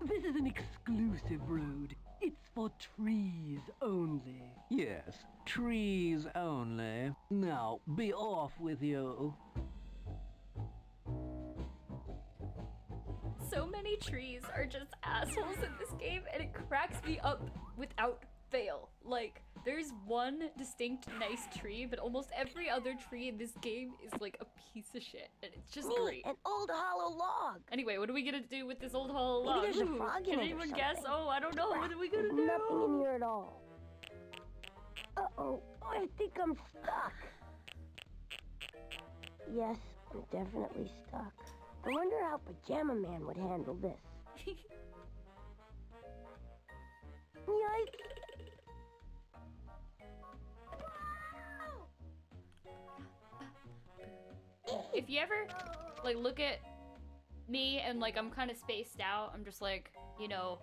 This is an exclusive road. It's for trees only. Yes, trees only. Now, be off with you. So many trees are just assholes in this game, and it cracks me up without fail. Like, there's one distinct nice tree, but almost every other tree in this game is like a piece of shit, and it's just great. An old hollow log. Anyway, what are we gonna do with this old hollow log? Maybe there's a frog in Can it or anyone guess? something. Oh, I don't know. What are we gonna do? Nothing in here at all. Uh-oh, I think I'm stuck. Yes, I'm definitely stuck. I wonder how Pajama Man would handle this. Yikes. If you ever, like, look at me and, like, I'm kind of spaced out, I'm just like, you know,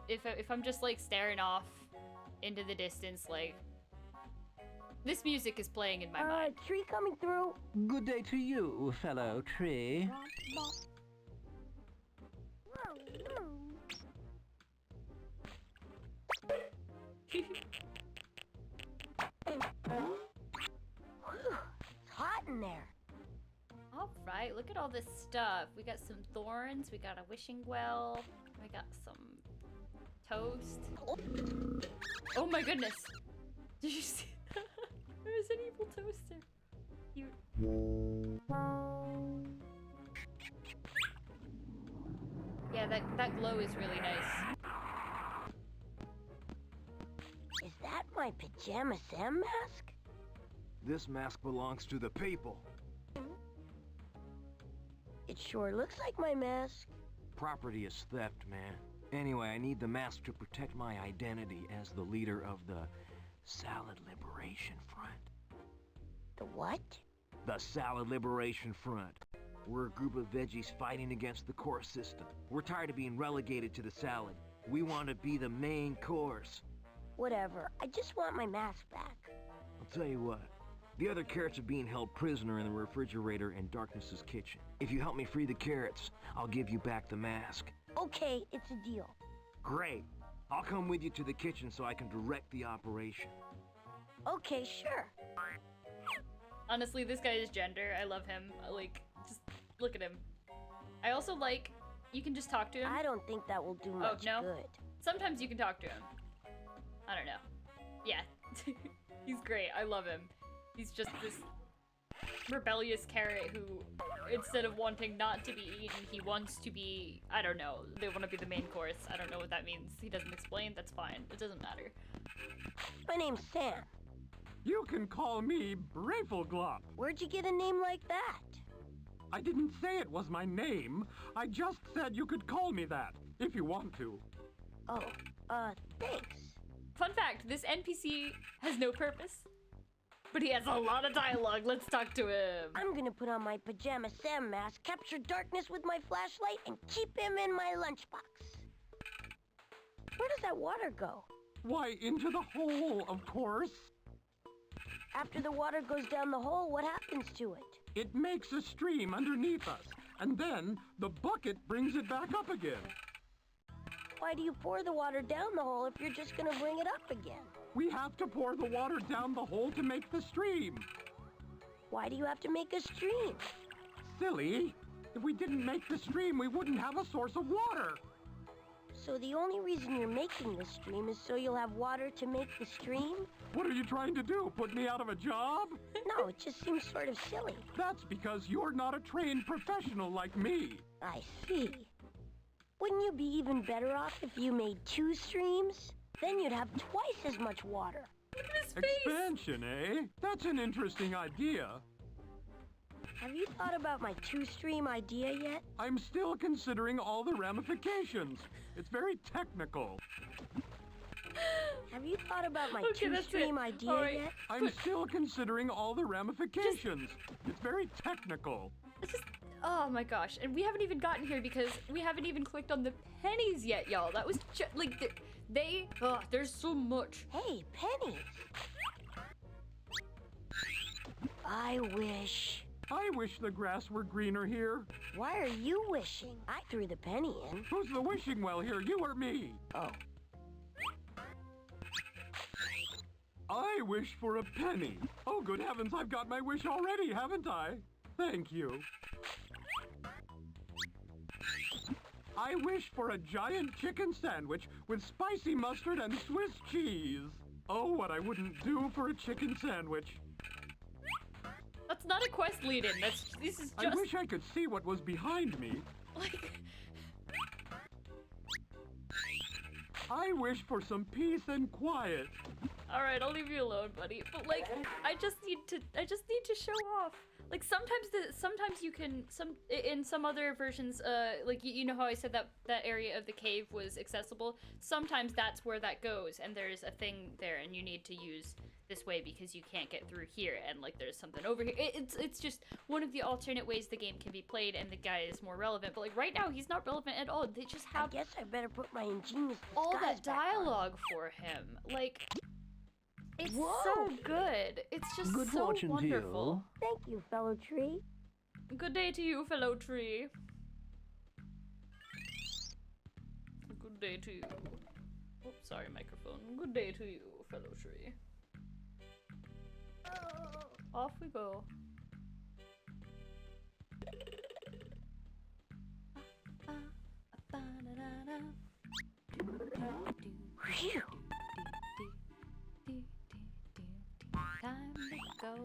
if I'm just, like, staring off into the distance, like, this music is playing in my mind. Tree coming through. Good day to you, fellow tree. It's hot in there. Alright, look at all this stuff. We got some thorns, we got a wishing well, we got some toast. Oh my goodness! Did you see that? There's an evil toaster. You... Yeah, that glow is really nice. Is that my Pajama Sam mask? This mask belongs to the people. It sure looks like my mask. Property is theft, man. Anyway, I need the mask to protect my identity as the leader of the Salad Liberation Front. The what? The Salad Liberation Front. We're a group of veggies fighting against the course system. We're tired of being relegated to the salad. We want to be the main course. Whatever. I just want my mask back. I'll tell you what. The other carrots are being held prisoner in the refrigerator in Darkness's kitchen. If you help me free the carrots, I'll give you back the mask. Okay, it's a deal. Great. I'll come with you to the kitchen so I can direct the operation. Okay, sure. Honestly, this guy is gender. I love him. Like, just look at him. I also like, you can just talk to him. I don't think that will do much good. Sometimes you can talk to him. I don't know. Yeah. He's great. I love him. He's just this rebellious carrot who, instead of wanting not to be eaten, he wants to be, I don't know, they want to be the main course. I don't know what that means. He doesn't explain. That's fine. It doesn't matter. My name's Sam. You can call me Bravelglop. Where'd you get a name like that? I didn't say it was my name. I just said you could call me that, if you want to. Oh, thanks. Fun fact, this NPC has no purpose, but he has a lot of dialogue. Let's talk to him. I'm gonna put on my Pajama Sam mask, capture darkness with my flashlight, and keep him in my lunchbox. Where does that water go? Why, into the hole, of course. After the water goes down the hole, what happens to it? It makes a stream underneath us, and then the bucket brings it back up again. Why do you pour the water down the hole if you're just gonna bring it up again? We have to pour the water down the hole to make the stream. Why do you have to make a stream? Silly. If we didn't make the stream, we wouldn't have a source of water. So the only reason you're making the stream is so you'll have water to make the stream? What are you trying to do, put me out of a job? No, it just seems sort of silly. That's because you're not a trained professional like me. I see. Wouldn't you be even better off if you made 2 streams? Then you'd have twice as much water. Look at his face. Expansion, eh? That's an interesting idea. Have you thought about my 2-stream idea yet? I'm still considering all the ramifications. It's very technical. Have you thought about my 2-stream idea yet? I'm still considering all the ramifications. It's very technical. It's just, oh my gosh. And we haven't even gotten here because we haven't even clicked on the pennies yet, y'all. That was just, like, there's so much. Hey, pennies. I wish the grass were greener here. Why are you wishing? I threw the penny in. Who's the wishing well here, you or me? Oh. I wish for a penny. Oh, good heavens, I've got my wish already, haven't I? Thank you. I wish for a giant chicken sandwich with spicy mustard and Swiss cheese. Oh, what I wouldn't do for a chicken sandwich. That's not a quest lead-in. This is just... I wish I could see what was behind me. Like... I wish for some peace and quiet. Alright, I'll leave you alone, buddy. But like, I just need to show off. Like sometimes you can, in some other versions, like you know how I said that area of the cave was accessible? Sometimes that's where that goes, and there's a thing there, and you need to use this way because you can't get through here, and like there's something over here. It's just one of the alternate ways the game can be played, and the guy is more relevant. But like right now, he's not relevant at all. They just have. I guess I better put my ingenious all that dialogue for him. Like. It's so good. It's just good so fortune wonderful. To you. Thank you, fellow tree. Good day to you, fellow tree. Good day to you. Oops, sorry, microphone. Good day to you, fellow tree. Off we go. Phew. Time to go.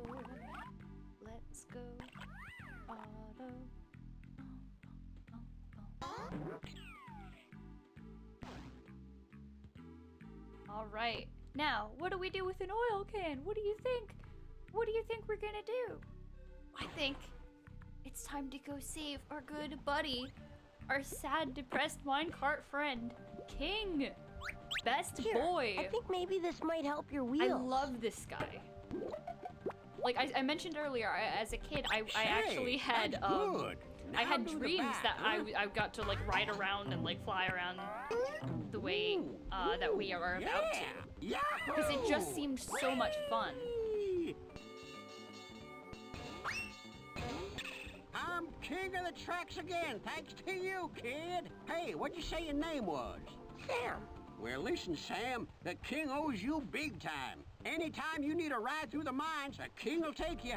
Let's go. Auto. All right. Now, what do we do with an oil can? What do you think? What do you think we're gonna do? I think it's time to go save our good buddy, our sad, depressed minecart friend, King. Best boy. I think maybe this might help your wheels. I love this guy. Like I mentioned earlier, as a kid, I actually had I had dreams that I got to like ride around and like fly around the way that we are about to, because it just seemed so much fun. I'm king of the tracks again, thanks to you, kid. Hey, what'd you say your name was? Sam. Well, listen, Sam, the king owes you big time. Anytime you need a ride through the mines, a king will take you.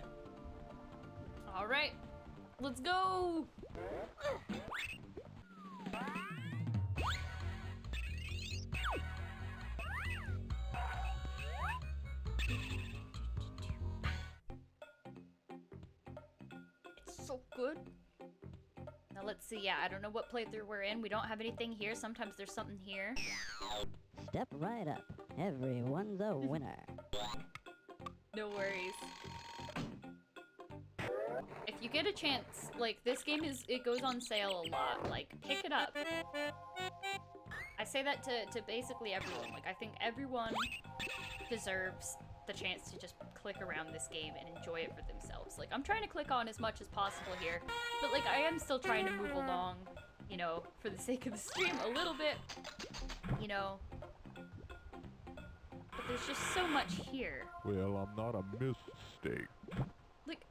All right, let's go. It's so good. Now let's see. Yeah, I don't know what playthrough we're in. We don't have anything here. Sometimes there's something here. Step right up. Everyone's a winner. No worries. If you get a chance, like, this game it goes on sale a lot. Like, pick it up. I say that to basically everyone. Like, I think everyone deserves the chance to just click around this game and enjoy it for themselves. Like, I'm trying to click on as much as possible here, but, like, I am still trying to move along, you know, for the sake of the stream a little bit, you know. But there's just so much here. Well, I'm not a mistake. Like,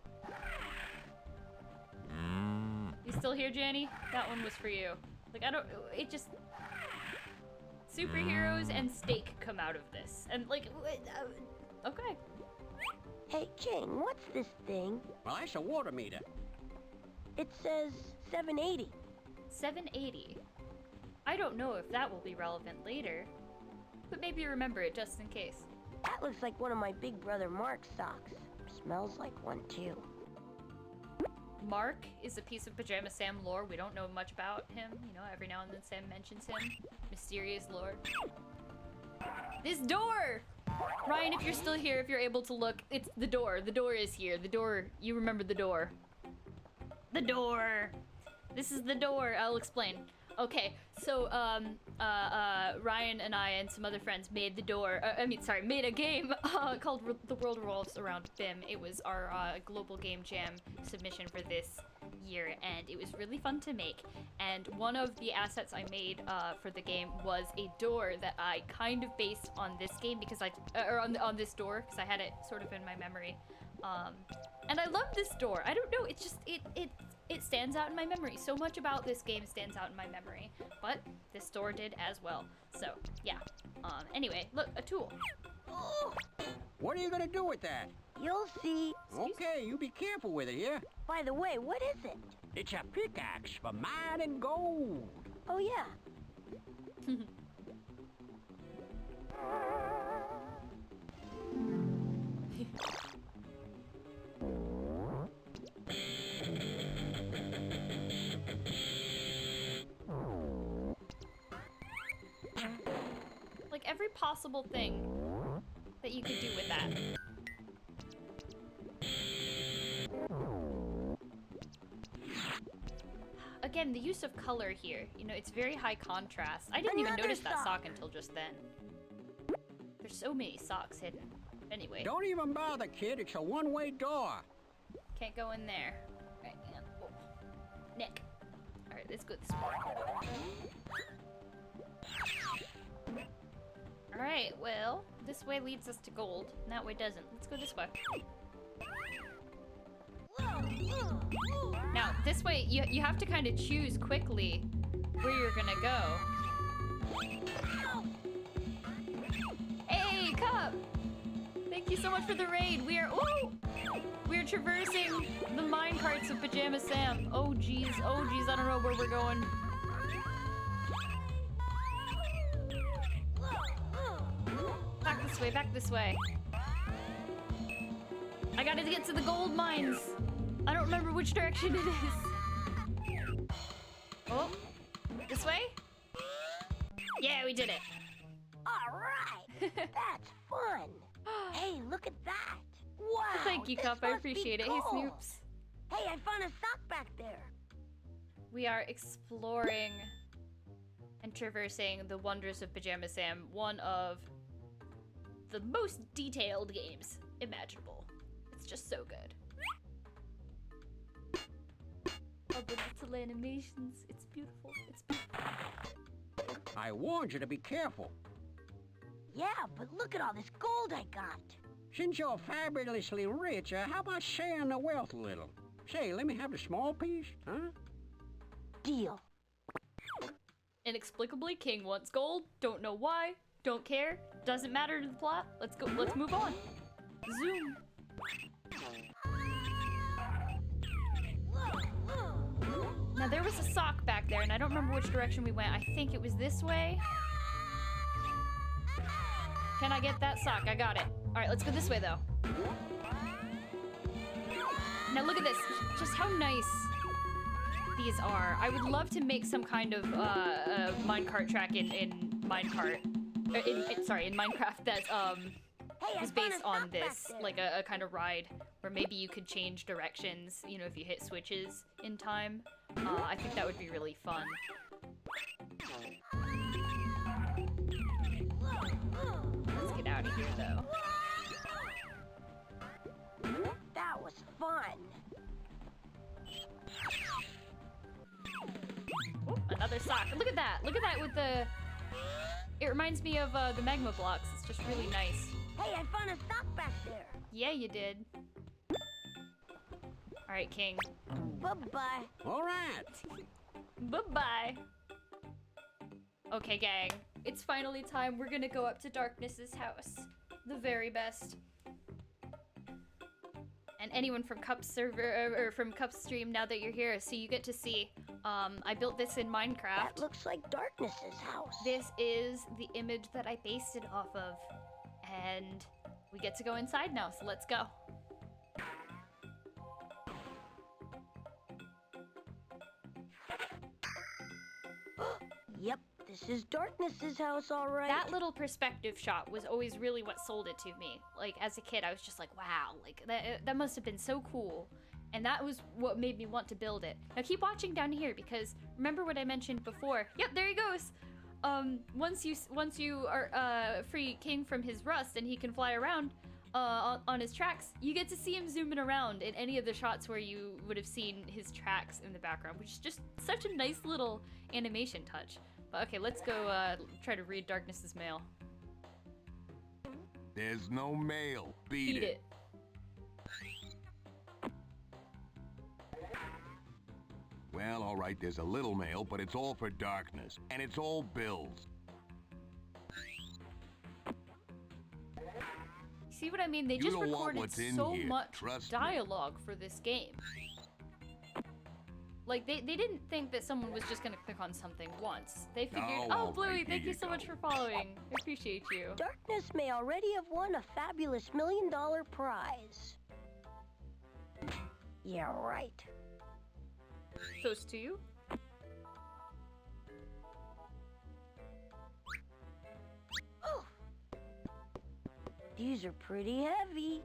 you still here, Janny? That one was for you. Like, I don't, it just, superheroes and steak come out of this. And, like, okay. Hey, King, what's this thing? Well, that's a water meter. It says 780. 780. I don't know if that will be relevant later, but maybe remember it just in case. That looks like one of my big brother Mark's socks. Smells like one too. Mark is a piece of Pajama Sam lore. We don't know much about him. You know, every now and then Sam mentions him. Mysterious lore. This door! Ryan, if you're still here, if you're able to look, it's the door. The door is here. The door, you remember the door. The door! This is the door. I'll explain. Okay, so, Ryan and I and some other friends made the door, made a game called The World Revolves Around BIM. It was our Global Game Jam submission for this year, and it was really fun to make. And one of the assets I made for the game was a door that I kind of based on this game because on this door, because I had it sort of in my memory. And I love this door. I don't know, it's just, it stands out in my memory. So much about this game stands out in my memory, but this door did as well. So, yeah. Anyway, look, a tool. What are you gonna do with that? You'll see. Okay, you be careful with it, yeah? By the way, what is it? It's a pickaxe for mining gold. Oh, yeah. Like every possible thing that you could do with that. Again, the use of color here, you know, it's very high contrast. I didn't even notice that sock until just then. There's so many socks hidden. Anyway. Don't even bother, kid. It's a one-way door. Can't go in there. Right, and Nick. Alright, let's go this way. Alright, well, this way leads us to gold, and that way doesn't. Let's go this way. Now, this way, you have to kind of choose quickly where you're gonna go. Hey, Cup! Thank you so much for the raid. We're traversing the mine carts of Pajama Sam. Oh geez, I don't know where we're going. Back this way. I gotta get to the gold mines. I don't remember which direction it is. Oh, this way? Yeah, we did it. All right, that's fun. Hey, look at that. Wow. Thank you, Cup. I appreciate it. Hey, Snoops. Hey, I found a sock back there. We are exploring and traversing the wonders of Pajama Sam, one of the most detailed games imaginable. It's just so good. Oh, the little animations. It's beautiful. It's beautiful. I warned you to be careful. Yeah, but look at all this gold I got. Since you're fabulously rich, how about sharing the wealth a little? Say, let me have a small piece, huh? Deal. Inexplicably, King wants gold. Don't know why. Don't care. doesn't matter to the plot. Let's go. Let's move on. Zoom. Now there was a sock back there, and I don't remember which direction we went. I think it was this way. Can I get that sock? I got it. All right, let's go this way though. Now look at this. Just how nice these are. I would love to make some kind of minecart track in Minecraft that was based on this, like a kind of ride where maybe you could change directions, you know, if you hit switches in time. I think that would be really fun. Let's get out of here though. That was fun. Oh, another sock. Look at that. Look at that with the... It reminds me of the magma blocks. It's just really nice. Hey, I found a sock back there. Yeah, you did. All right, King. Bye-bye. All right. Bye-bye. Okay, gang. It's finally time. We're gonna go up to Darkness's house. The very best. And anyone from Cup's server, or from Cup's stream, now that you're here, so you get to see. I built this in Minecraft. That looks like Darkness's house. This is the image that I based it off of. And we get to go inside now, so let's go. Yep, this is Darkness's house, all right. That little perspective shot was always really what sold it to me. Like, as a kid, I was just like, wow, like, that must have been so cool. And that was what made me want to build it. Now keep watching down here, because remember what I mentioned before? Yep, there he goes. Once you are free King from his rust and he can fly around on his tracks, you get to see him zooming around in any of the shots where you would have seen his tracks in the background, which is just such a nice little animation touch. But okay, let's go try to read Darkness's mail. There's no mail. Beat it. Well, all right, there's a little mail, but it's all for Darkness, and it's all bills. See what I mean? They just recorded so much dialogue for this game. Like, they didn't think that someone was just gonna click on something once. They figured, oh, Bluey, thank you so much for following. I appreciate you. Darkness may already have won a fabulous $1 million prize. Yeah, right. Toast to you. Oh. These are pretty heavy.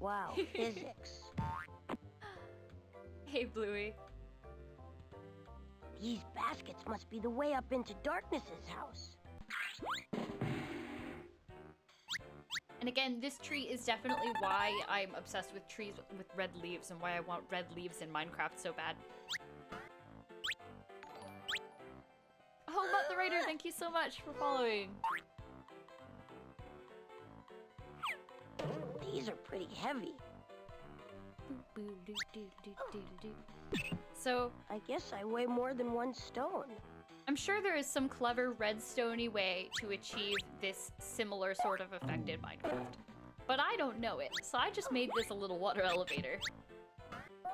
Wow, physics. Hey, Bluey. These baskets must be the way up into Darkness's house. And again, this tree is definitely why I'm obsessed with trees with red leaves and why I want red leaves in Minecraft so bad. Oh, Mutt the Raider, thank you so much for following. These are pretty heavy. So, I guess I weigh more than 1 stone. I'm sure there is some clever redstone-y way to achieve this similar sort of effect in Minecraft. But I don't know it, so I just made this a little water elevator.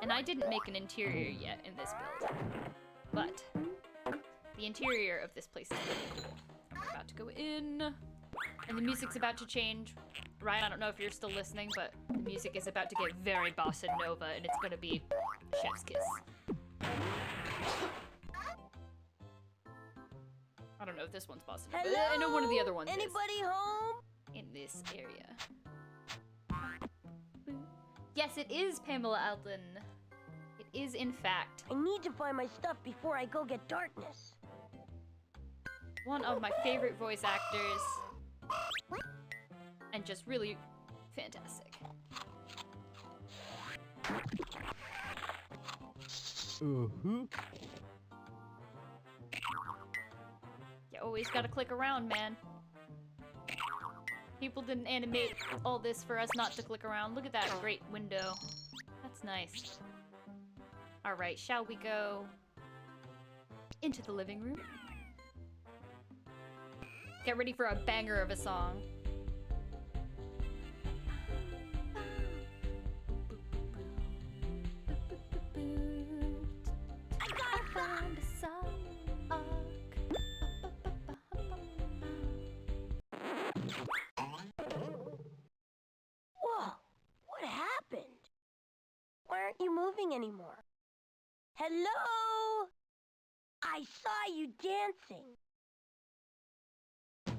And I didn't make an interior yet in this build. But the interior of this place is really cool. We're about to go in, and the music's about to change. Ryan, I don't know if you're still listening, but the music is about to get very bossa nova, and it's gonna be chef's kiss. I don't know if this one's bossa nova. Hello? I know one of the other ones is. Anybody home? In this area. Yes, it is Pamela Alden. It is, in fact. I need to find my stuff before I go get Darkness. One of my favorite voice actors. And just really fantastic. Uh-huh. You always gotta click around, man. People didn't animate all this for us not to click around. Look at that great window. That's nice. Alright, shall we go into the living room? Get ready for a banger of a song. I gotta find a song. Whoa, what happened? Why aren't you moving anymore? Hello? I saw you dancing.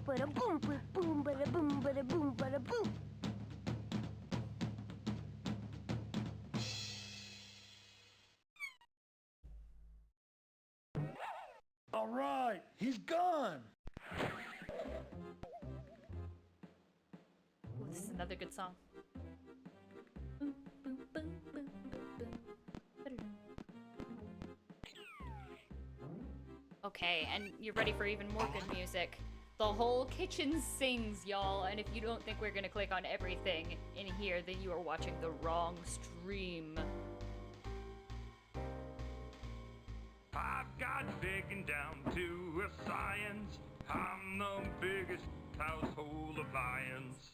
Bada boom, bada boom, bada boom, bada boom, bada boom. All right, he's gone. Ooh, this is another good song. Okay, and you're ready for even more good music. The whole kitchen sings, y'all, and if you don't think we're gonna click on everything in here, then you are watching the wrong stream. I've got digging down to a science. I'm the biggest household appliance.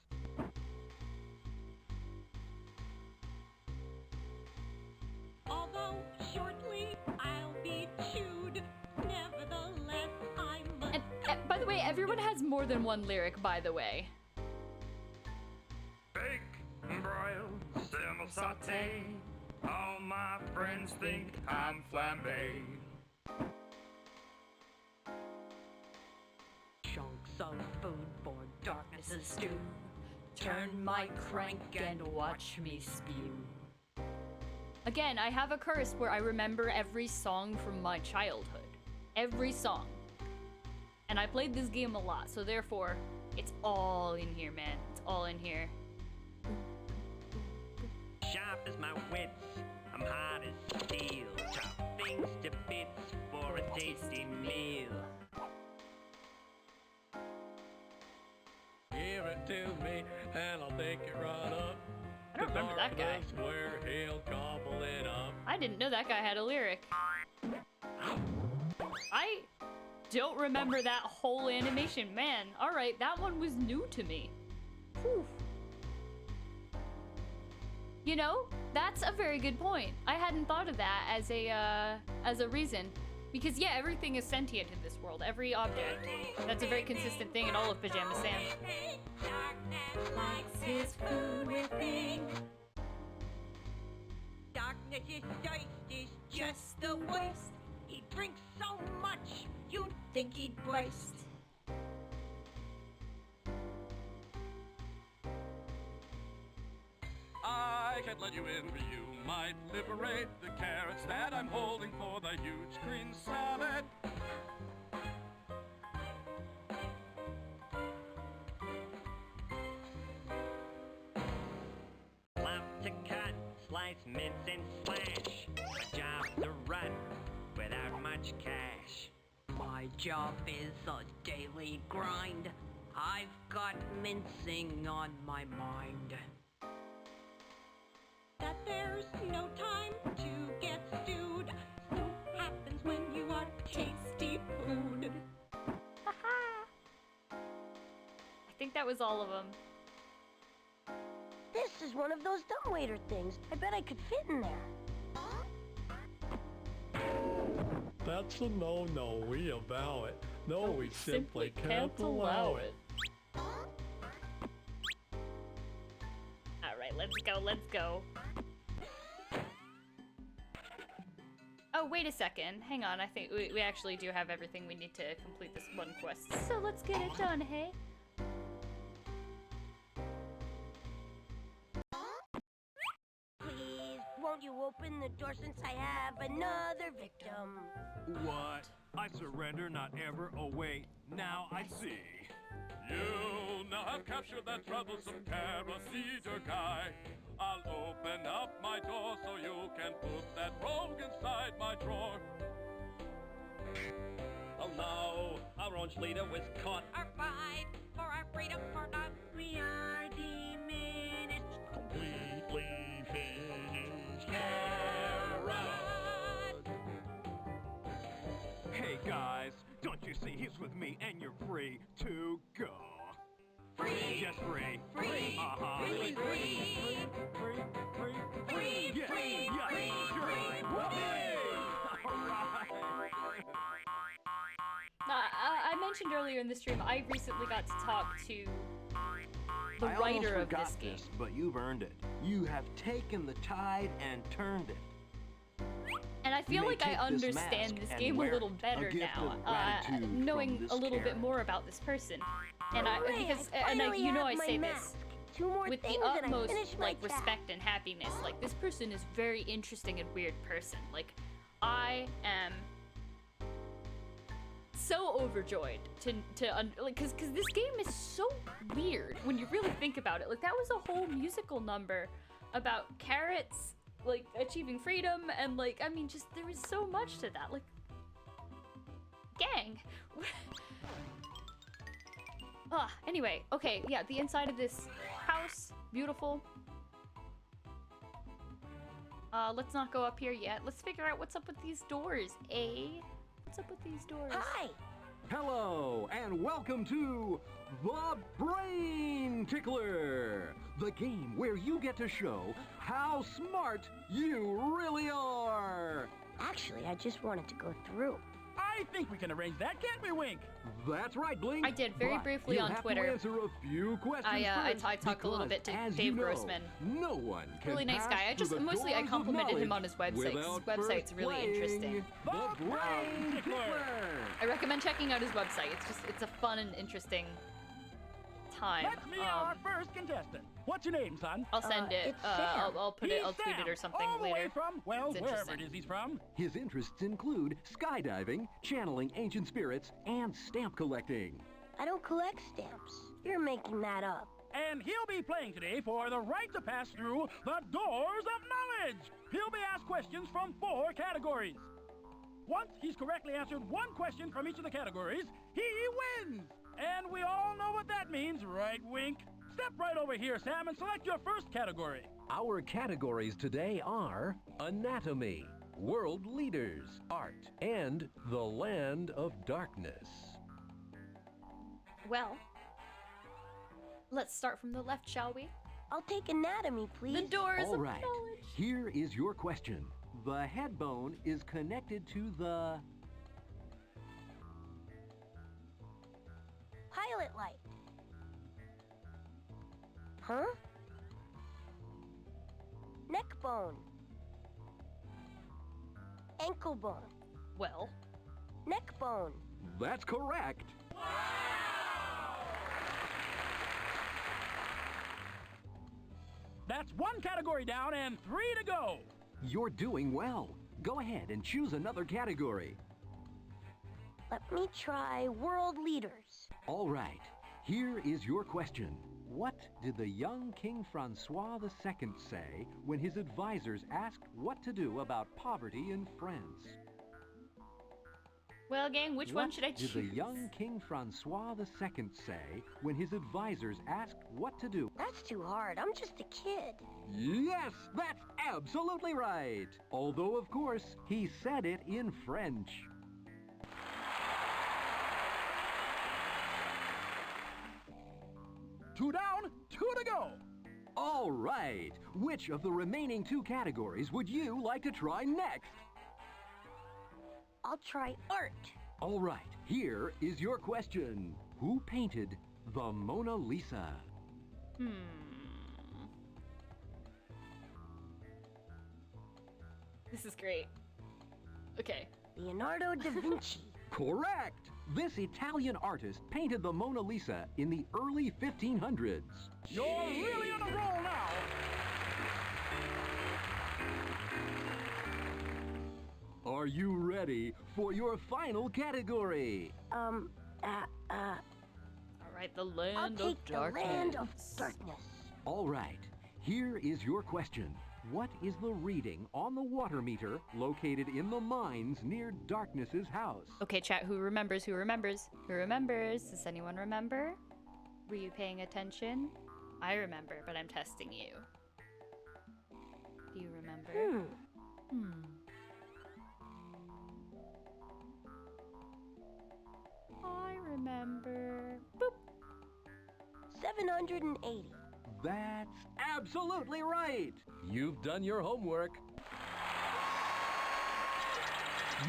Although shortly I'll be chewed, nevertheless I must. And by the way, everyone has more than one lyric, by the way. Bake, broil, simmer, saute. All my friends think I'm flambe. Chunks of food for darkness's stew. Turn my crank and watch me spew. Again, I have a curse where I remember every song from my childhood. Every song. And I played this game a lot, so therefore, it's all in here, man. It's all in here. Sharp as my wits, I'm hard as steel. Chop things to bits for a tasty meal. Give it to me, and I'll take it right up. I don't remember that guy. Where he'll gobble it up. I didn't know that guy had a lyric. I don't remember that whole animation. Man, alright, that one was new to me. Whew. You know, that's a very good point. I hadn't thought of that as a reason. Because yeah, everything is sentient in this world. Every object. That's a very consistent thing in all of Pajama Sam. Darkness likes his food within. Darkness's taste is just the worst. He drinks so much, you'd think he'd burst. I can't let you in, but you might liberate the carrots that I'm holding for the huge green salad. Love to cut, slice, mince, and slash. My job's to run without much cash. My job is a daily grind. I've got mincing on my mind. That there's no time to get stewed. So happens when you are tasty food. I think that was all of them. This is one of those dumbwaiter things. I bet I could fit in there. That's a no-no. We avow it. No, we simply can't allow it. Alright, let's go, let's go. Oh, wait a second. Hang on, I think we actually do have everything we need to complete this one quest. So let's get it done, hey? Please, won't you open the door since I have another victim? What? I surrender, not ever. Oh wait, now I see. You now have captured that troublesome carrot eater guy. I'll open up my door so you can put that rogue inside my drawer. Oh no, our orange leader was caught. Our fight for our freedom forgot. We are diminished. Completely finished. Gift with me and you're free to go. Free! Just free. Free! Uh-huh. Free! Free! Free! Yeah. Free! Yeah. Free! Sure. Free! I mentioned earlier in the stream, I recently got to talk to the I writer almost of this forgot game. but you've earned it. You have taken the tide and turned it. And I feel may like I take this understand mask this and game a wear little it. better A gift now, of gratitude from knowing this a little bit Karen. more about this person. And Hooray, you know I finally say have my this mask. Two more with the things and I utmost finish my like task. respect and happiness. Like, this person is very interesting and weird person. Like, I am so overjoyed because this game is so weird when you really think about it. Like, that was a whole musical number about carrots like achieving freedom, and like, I mean, just there was so much to that. Like, gang. Anyway, okay, yeah, the inside of this house, beautiful. Let's not go up here yet. Let's figure out what's up with these doors, eh? What's up with these doors? Hi! Hello, and welcome to The Brain Tickler, the game where you get to show how smart you really are. Actually, I just wanted to go through. I think we can arrange that, can't we, Wink? That's right, Blink. I did very But briefly you'll on have Twitter. To answer a few questions I first, talked a little bit to because, as Dave you know, Grossman. No one can Really nice pass guy. I just through the mostly I doors of complimented him on knowledge his website. 'Cause his without website's first really playing interesting. The Brain Tickler. I recommend checking out his website. It's a fun and interesting time. Let's meet our first contestant. What's your name, son? I'll send it. it's Sam. I'll put it. I'll tweet it or something all the later. way from, well, It's wherever interesting. it is he's from. His interests include skydiving, channeling ancient spirits, and stamp collecting. I don't collect stamps. You're making that up. And he'll be playing today for the right to pass through the doors of knowledge. He'll be asked questions from 4 categories. Once he's correctly answered one question from each of the categories, he wins. And we all know what that means, right, Wink? Step right over here, Sam, and select your first category. Our categories today are anatomy, world leaders, art, and the land of darkness. Well, let's start from the left, shall we? I'll take anatomy, please. The doors All of right, knowledge. here is your question. The head bone is connected to the... Pilot light. Huh? Neck bone. Ankle bone. Well, Neck bone. That's correct. That's 1 category down and 3 to go. You're doing well. Go ahead and choose another category. Let me try world leaders. All right, here is your question. What did the young King Francois II say when his advisors asked what to do about poverty in France? well, gang, which one should I choose? What did the young King Francois II say when his advisors asked what to do? That's too hard. I'm just a kid. Yes, that's absolutely right. Although, of course, he said it in French. Two down, 2 to go. All right, which of the remaining 2 categories would you like to try next? I'll try art. All right, here is your question. Who painted the Mona Lisa? This is great. Okay. Leonardo da Vinci. Correct! This Italian artist painted the Mona Lisa in the early 1500s. You're really on a roll now. Are you ready for your final category? All right, the land I'll of take the darkness. land of darkness. All right, here is your question. What is the reading on the water meter located in the mines near Darkness's house? Okay, chat, who remembers? Who remembers? Who remembers? Does anyone remember? Were you paying attention? I remember, but I'm testing you. Do you remember? I remember. Boop. 780. That's absolutely right. You've done your homework.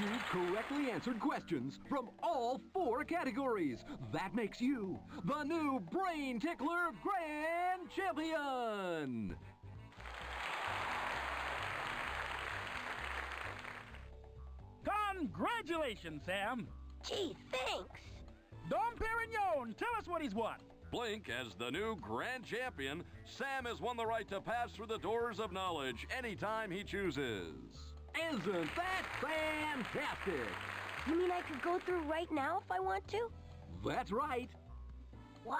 You correctly answered questions from all 4 categories. That makes you the new Brain Tickler Grand Champion. Congratulations, Sam. Gee, thanks. Dom Perignon, tell us what he's won. Blink, as the new grand champion, Sam has won the right to pass through the doors of knowledge anytime he chooses. Isn't that fantastic? You mean I could go through right now if I want to? That's right. Wow.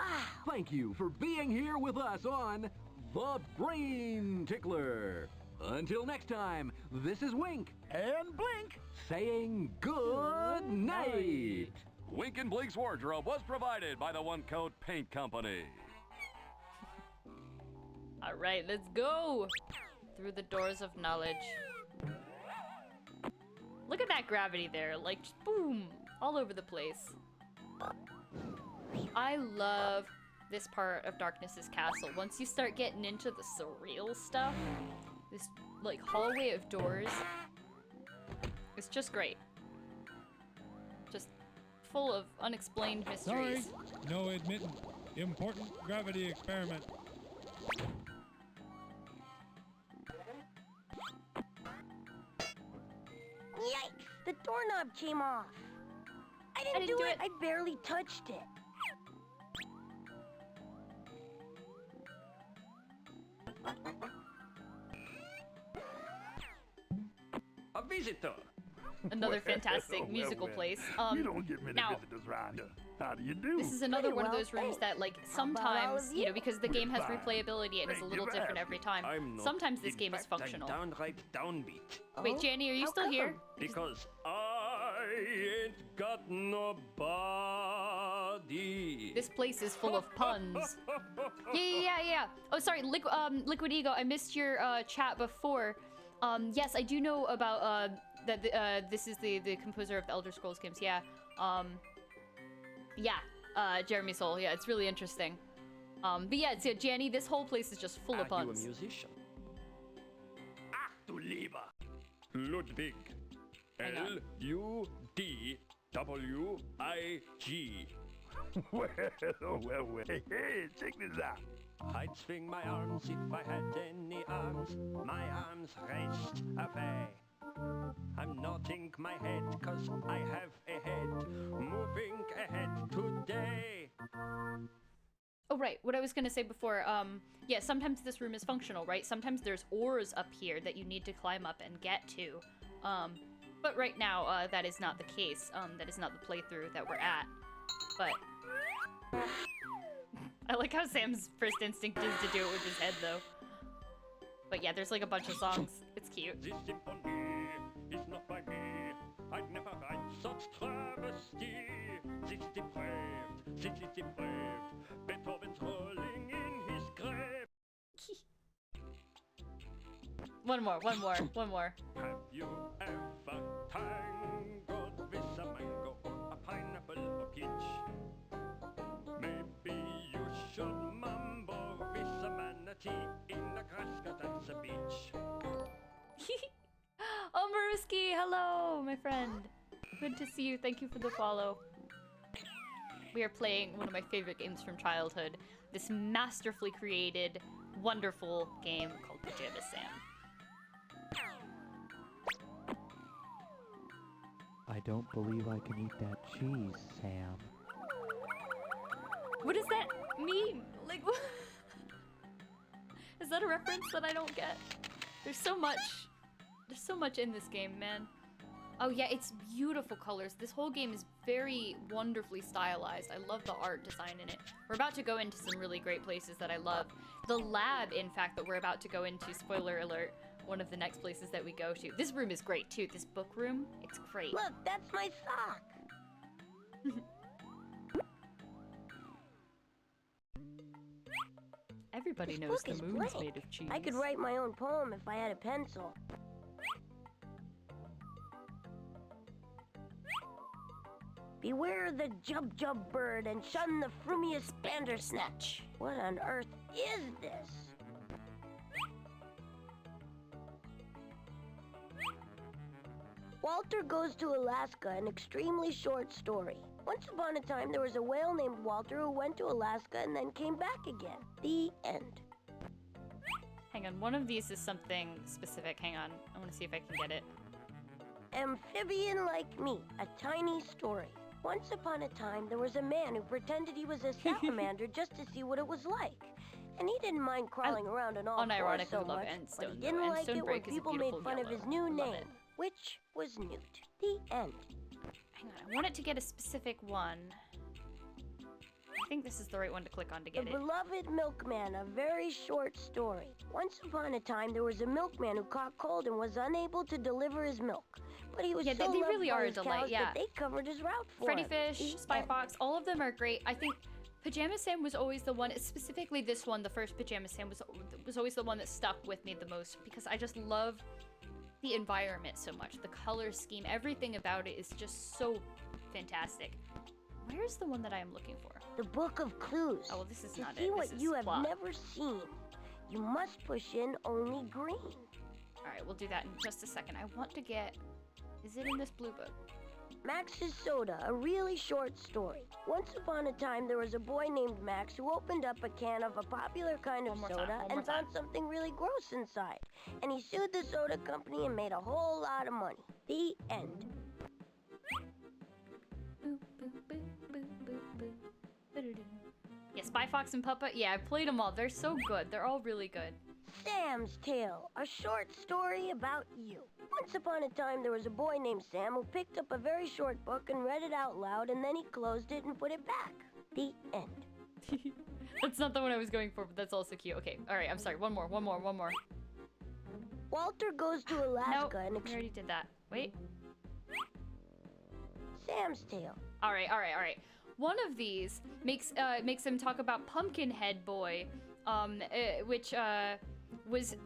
Thank you for being here with us on The Brain Tickler. Until next time, this is Wink and Blink saying good night. Wink and Blink's wardrobe was provided by the One Coat Paint Company. All right, let's go through the doors of knowledge. Look at that gravity there, like just boom, all over the place. I love this part of Darkness's castle. Once you start getting into the surreal stuff, this like hallway of doors, it's just great. Just full of unexplained mysteries. Sorry, no admitting. Important gravity experiment. Yikes! The doorknob came off. I didn't do it. I barely touched it. A visitor. Another fantastic musical place. You don't get many now, visitors around here. How do you do? This is another one of those rooms that, like, sometimes, you know, because the game has replayability and is a little different every time. Sometimes this game is functional. Downright downbeat. Wait, Janny, are you still here? Because I ain't got nobody. This place is full of puns. Yeah. Oh, sorry, Liquid Ego, I missed your chat before. Yes, I do know about that. This is the composer of the Elder Scrolls games. Yeah. Jeremy Soule. Yeah, it's really interesting. But yeah, so Janny, this whole place is just full of puns. Are you a musician? Ach du lieber. Ludwig. Ludwig. Well. Hey, check this out. I'd swing my arms if I had any arms. My arms rest away. I'm nodding my head 'cause I have a head. Moving ahead today. Oh, right. What I was going to say before, yeah, sometimes this room is functional, right? Sometimes there's ores up here that you need to climb up and get to. But right now, that is not the case. That is not the playthrough that we're at. But I like how Sam's first instinct is to do it with his head, though. But yeah, there's like a bunch of songs. It's cute. This symphony is not by me. I'd never write such travesty. This depraved. Beethoven's rolling in his grave. One more. Have you ever tangled with a mango or a pineapple or peach? Maybe you should mumble with a manatee in the grass, 'cause that's a beach. Oh, Maruski, hello, my friend. Good to see you. Thank you for the follow. We are playing one of my favorite games from childhood. This masterfully created, wonderful game called Pajama Sam. I don't believe I can eat that cheese, Sam. What does that mean? Like, what? Is that a reference that I don't get? There's so much in this game, man. Oh yeah, it's beautiful colors. This whole game is very wonderfully stylized. I love the art design in it. We're about to go into some really great places that I love. The lab, in fact, that we're about to go into, spoiler alert, one of the next places that we go to. This room is great too, this book room. It's great. Look, that's my sock. Everybody This knows book the is moon's blank. made of cheese. I could write my own poem if I had a pencil. Beware the jub bird and shun the frumious bandersnatch. What on earth is this? Walter Goes to Alaska, an extremely short story. Once upon a time, there was a whale named Walter who went to Alaska and then came back again. The end. Hang on, one of these is something specific. Hang on, I want to see if I can get it. Amphibian Like Me, a tiny story. Once upon a time, there was a man who pretended he was a salamander just to see what it was like. And he didn't mind crawling around on all fours so much, but he didn't like it when people made fun of his new name, which was Newt. The end. Hang on, I want it to get a specific one. I think this is the right one to click on to get it. The Beloved Milkman, a very short story. Once upon a time, there was a milkman who caught cold and was unable to deliver his milk. But he was so they loved really by are a his delight, cows yeah. that they covered his route for Freddy him. Fish, Spy Fox, all of them are great. I think Pajama Sam was always the one, specifically this one, the first Pajama Sam was always the one that stuck with me the most because I just love the environment so much. The color scheme, everything about it is just so fantastic. Where's the one that I am looking for? The Book of Clues. Oh, well, this is not it. To see what This is you have plot. never seen, you must push in only green. Alright, we'll do that in just a second. I want to get... Is it in this blue book? Max's Soda, a really short story. Once upon a time, there was a boy named Max who opened up a can of a popular kind of soda and found something really gross inside. And he sued the soda company and made a whole lot of money. The end. Yeah, Spy Fox and Puppa. Yeah, I played them all. They're so good. They're all really good. Sam's Tale, a short story about you. Once upon a time, there was a boy named Sam who picked up a very short book and read it out loud, and then he closed it and put it back. The end. That's not the one I was going for, but that's also cute. Okay, alright, I'm sorry. One more. Walter Goes to Alaska and... we already did that. Wait. Sam's Tale. Alright. One of these makes him talk about Pumpkinhead Boy, which was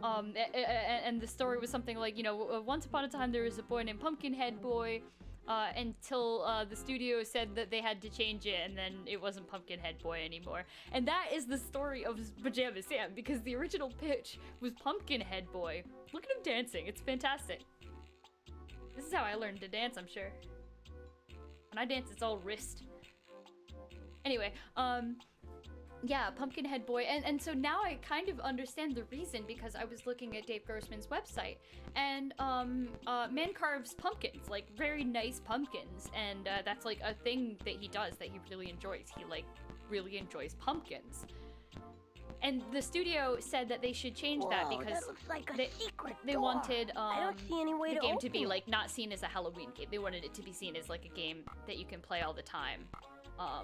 and the story was something like, you know, once upon a time there was a boy named Pumpkinhead Boy, until the studio said that they had to change it, and then it wasn't Pumpkinhead Boy anymore. And that is the story of Pajama Sam, because the original pitch was Pumpkinhead Boy. Look at him dancing, it's fantastic. This is how I learned to dance, I'm sure. When I dance, it's all wrist. Anyway, yeah, Pumpkinhead Boy, and so now I kind of understand the reason, because I was looking at Dave Grossman's website, and man carves pumpkins, like very nice pumpkins, and that's like a thing that he does that he really enjoys. He like really enjoys pumpkins. And the studio said that they should change that because that looks like a secret they door. wanted I don't see any way the to game to be open like not seen as a Halloween game. They wanted it to be seen as like a game that you can play all the time. I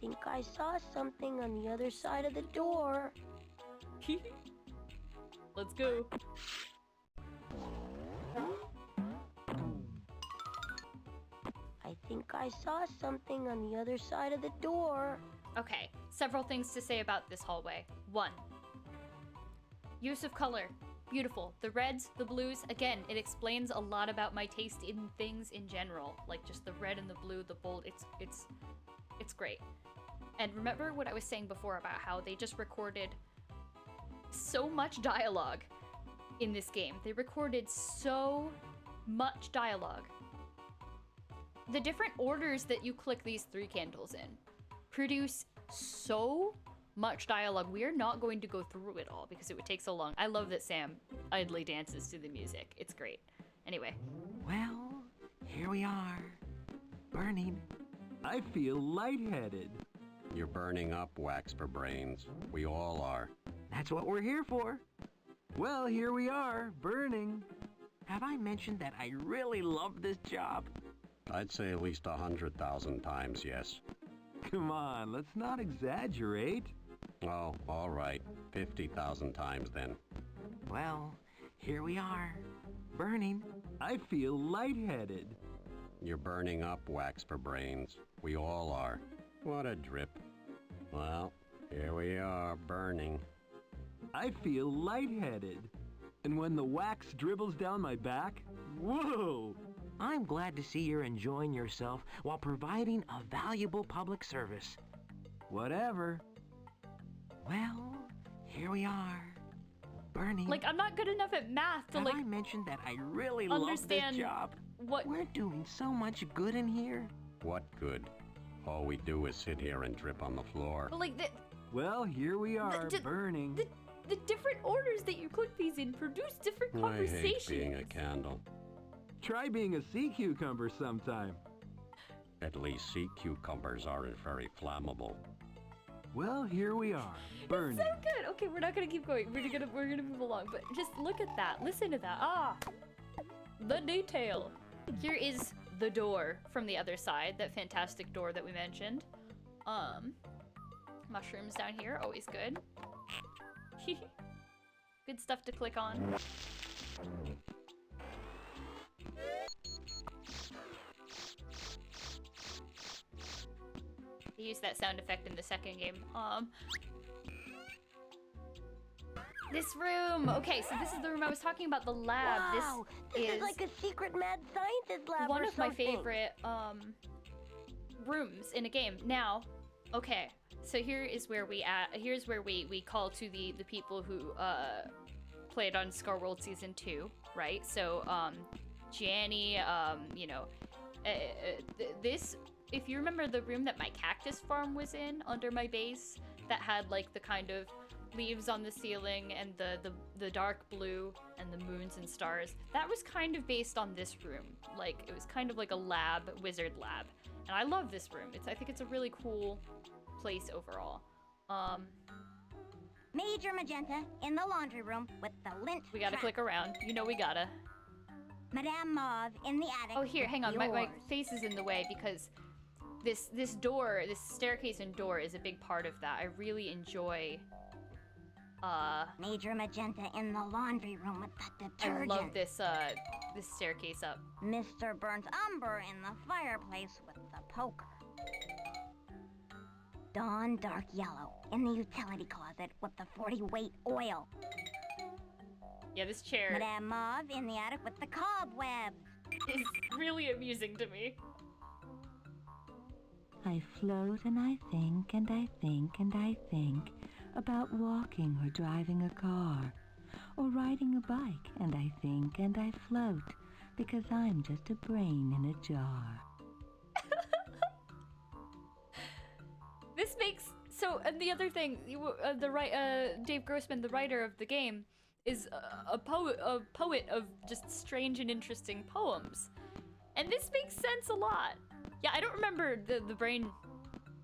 think I saw something on the other side of the door. Let's go. I think I saw something on the other side of the door. Okay, several things to say about this hallway. 1. Use of color. Beautiful. The reds, the blues, again, it explains a lot about my taste in things in general. Like just the red and the blue, the bold, it's great. And remember what I was saying before about how they just recorded so much dialogue in this game. They recorded so much dialogue. The different orders that you click these 3 candles in produce so much dialogue. We are not going to go through it all because it would take so long. I love that Sam idly dances to the music. It's great. Anyway. Well, here we are. Burning. I feel lightheaded. You're burning up, Wax for Brains. We all are. That's what we're here for. Well, here we are, burning. Have I mentioned that I really love this job? I'd say at least 100,000 times yes. Come on, let's not exaggerate. Oh, all right. 50,000 times then. Well, here we are. Burning. I feel lightheaded. You're burning up, Wax for Brains. We all are. What a drip. Well, here we are, burning. I feel lightheaded. And when the wax dribbles down my back, whoa! I'm glad to see you're enjoying yourself while providing a valuable public service. Whatever. Well, here we are. Burning. Like, I'm not good enough at math to, Have like, I mentioned that I really understand love this job? What? We're doing so much good in here. What good? All we do is sit here and drip on the floor. But, like, Well, here we are, burning. The different orders that you put these in produce different conversations. I hate being a candle. Try being a sea cucumber sometime. At least sea cucumbers aren't very flammable. Well, here we are, burning. It's so good. Okay, we're not gonna keep going. We're gonna move along. But just look at that. Listen to that. Ah, the detail. Here is the door from the other side. That fantastic door that we mentioned. Mushrooms down here, always good. Good stuff to click on. They used that sound effect in the second game. This room! Okay, so this is the room I was talking about, the lab. Wow, this is like a secret mad scientist lab one or of my something. favorite rooms in a game. Now, okay, so here's where we call to the people who played on Scar World Season 2, right? So Gianni, you know, this, if you remember the room that my cactus farm was in under my base, that had like the kind of leaves on the ceiling and the dark blue and the moons and stars, that was kind of based on this room. Like, it was kind of like a lab, wizard lab. And I love this room. I think it's a really cool place overall. Major Magenta in the laundry room with the lint We gotta trap. click around. You know we gotta. Madame Mauve in the attic. Oh, here, hang on. My Yours. face is in the way because this door, this staircase and door is a big part of that. I really enjoy Major Magenta in the laundry room with the detergent. I love this this staircase up. Mr. Burns Umber in the fireplace with the poker. Dawn Dark Yellow in the utility closet with the 40-weight oil. Yeah, this chair Madame Mauve in the attic with the cobwebs. is really amusing to me. I float and I think and I think and I think about walking or driving a car or riding a bike, and I think and I float because I'm just a brain in a jar. This makes so. And the other thing, Dave Grossman, the writer of the game, is a poet of just strange and interesting poems, and this makes sense a lot. Yeah, I don't remember the brain.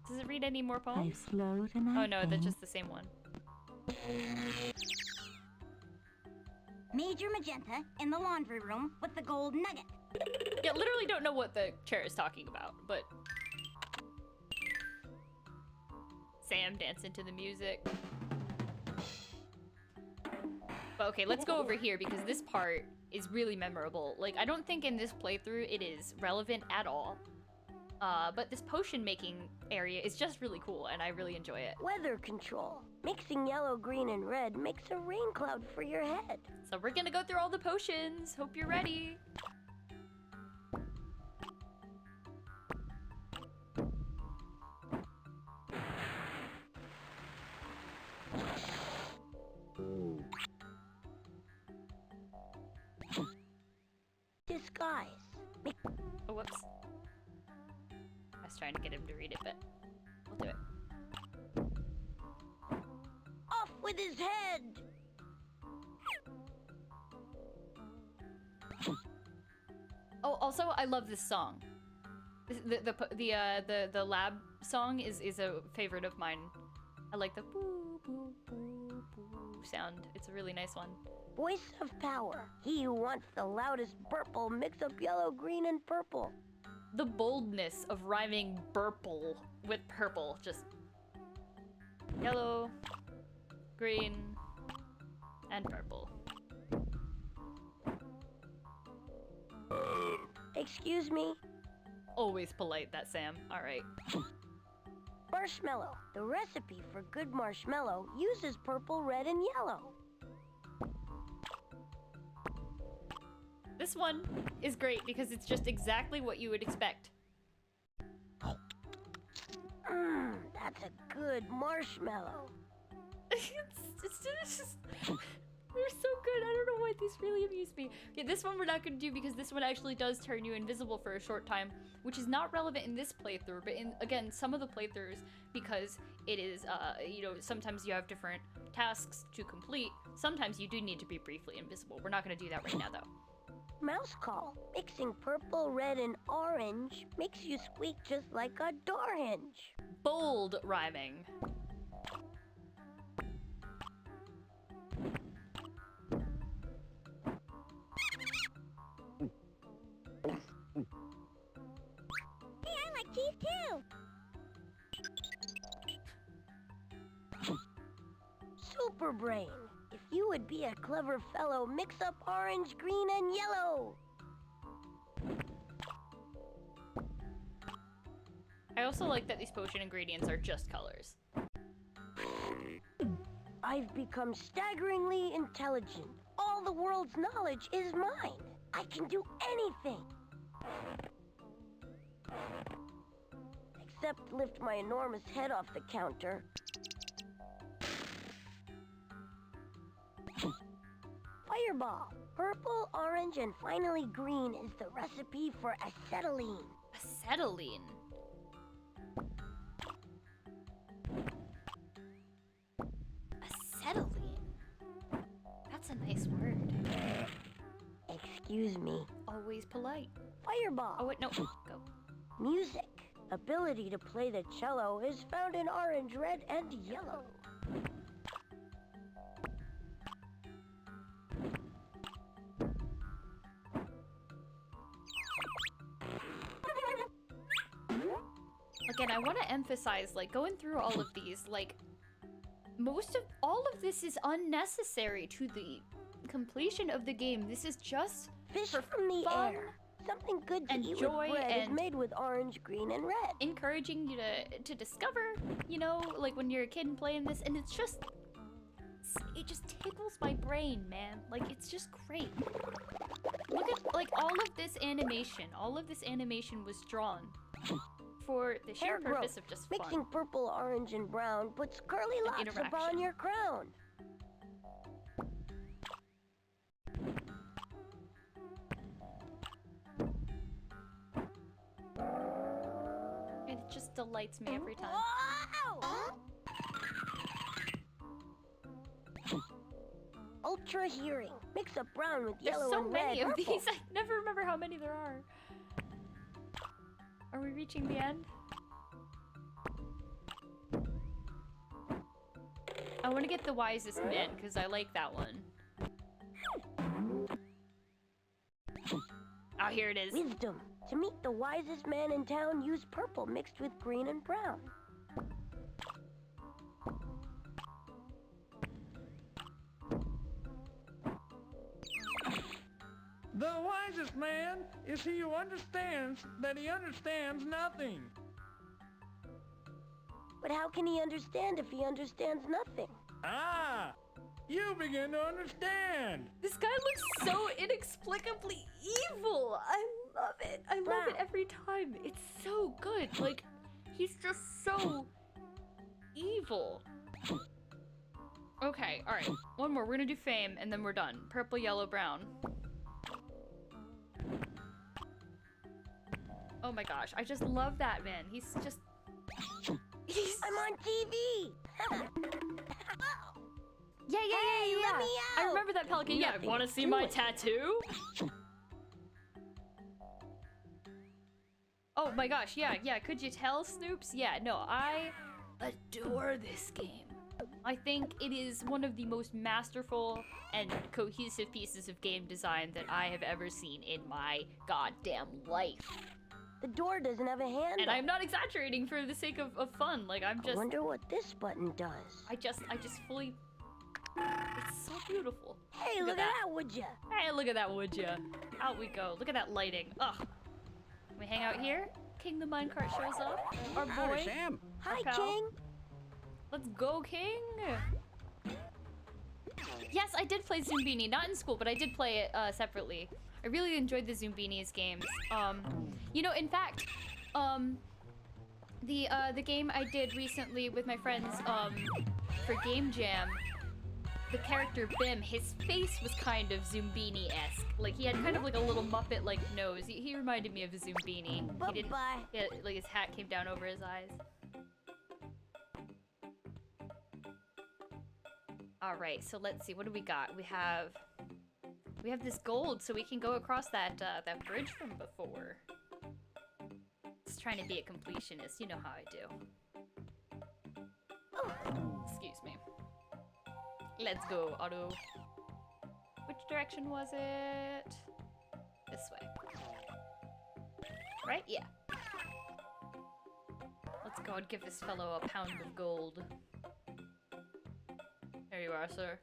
Does it read any more poems? I float and I Oh no, think. that's just the same one. Major Magenta in the laundry room with the gold nugget. Yeah, literally don't know what the chair is talking about, but Sam dancing to the music. But okay, let's go over here because this part is really memorable. Like, I don't think in this playthrough it is relevant at all. But this potion making area is just really cool and I really enjoy it. Weather control. Mixing yellow, green, and red makes a rain cloud for your head. So we're gonna go through all the potions. Hope you're ready. Disguise. Oh, whoops. I was trying to get him to read it, but we'll do it. Off with his head! Oh, also, I love this song. The lab song is a favorite of mine. I like the boo boo boo boo sound. It's a really nice one. Voice of power. He who wants the loudest burple, mix up yellow, green, and purple. The boldness of rhyming burple with purple. Just yellow, green, and purple. Excuse me? Always polite, that Sam. Alright. Marshmallow. The recipe for good marshmallow uses purple, red, and yellow. This one is great because it's just exactly what you would expect. That's a good marshmallow. They're so good. I don't know why these really amuse me. Okay, this one we're not going to do because this one actually does turn you invisible for a short time, which is not relevant in this playthrough, but in, again, some of the playthroughs, because it is, you know, sometimes you have different tasks to complete. Sometimes you do need to be briefly invisible. We're not going to do that right now, though. Mouse call. Mixing purple, red, and orange makes you squeak just like a door hinge. Bold rhyming. Hey, I like cheese too. Super brain. If you would be a clever fellow, mix up orange, green, and yellow. I also like that these potion ingredients are just colors. I've become staggeringly intelligent. All the world's knowledge is mine. I can do anything. Except lift my enormous head off the counter. Fireball. Purple, orange, and finally green is the recipe for acetylene. Acetylene? Acetylene? That's a nice word. Excuse me. Always polite. Fireball. Oh, wait, no. Go. Music. Ability to play the cello is found in orange, red, and yellow. Again, I want to emphasize, like, going through all of these, like, all of this is unnecessary to the completion of the game. This is just fish for from the fun air. Something good to and eat joy with bread and is made with orange, green, and red. Encouraging you to discover, you know, like when you're a kid and playing this, and it's just, it just tickles my brain, man. Like, it's just great. Look at, like, all of this animation was drawn for the sheer Hair purpose growth. of just Mixing fun. purple, orange, and brown puts curly locks interaction. upon your crown. It just delights me every time. Wow! Ultra hearing. Mix up brown with There's yellow so and many red. of these, I never remember how many there are. Are we reaching the end? I want to get the wisest man, because I like that one. Oh, here it is. Wisdom. To meet the wisest man in town, use purple mixed with green and brown. The wisest man is he who understands that he understands nothing. But how can he understand if he understands nothing? Ah! You begin to understand! This guy looks so inexplicably evil! I love it! I love it every time! It's so good! Like, he's just so evil. Okay, alright. One more. We're gonna do fame, and then we're done. Purple, yellow, brown. Oh my gosh, I just love that man. He's just... I'm on TV! Yeah. Let me I out! remember that pelican. Yeah, Nothing wanna to see do my it. tattoo? Oh my gosh, yeah, could you tell, Snoops? Yeah, no, I adore this game. I think it is one of the most masterful and cohesive pieces of game design that I have ever seen in my goddamn life. The door doesn't have a handle. And I'm not exaggerating for the sake of fun, like I'm just... I wonder what this button does. I just fully... It's so beautiful. Hey, look at that, would ya? Hey, look at that, would ya? Out we go. Look at that lighting. Ugh. We hang out here. King the minecart shows up. Our boy. Howdy, Sam. Hi, pal. King. Let's go, King. Yes, I did play Zoom Beanie. Not in school, but I did play it separately. I really enjoyed the Zoombinis games. You know, in fact, the game I did recently with my friends, for Game Jam, the character Bim, his face was kind of Zoombini-esque. Like, he had kind of like a little Muppet-like nose. He reminded me of a Zoombini. He didn't, yeah, like his hat came down over his eyes. Alright, so let's see, what do we got? We have this gold, so we can go across that, that bridge from before. Just trying to be a completionist, you know how I do. Oh, excuse me. Let's go, Otto. Which direction was it? This way. Right? Yeah. Let's go and give this fellow a pound of gold. There you are, sir.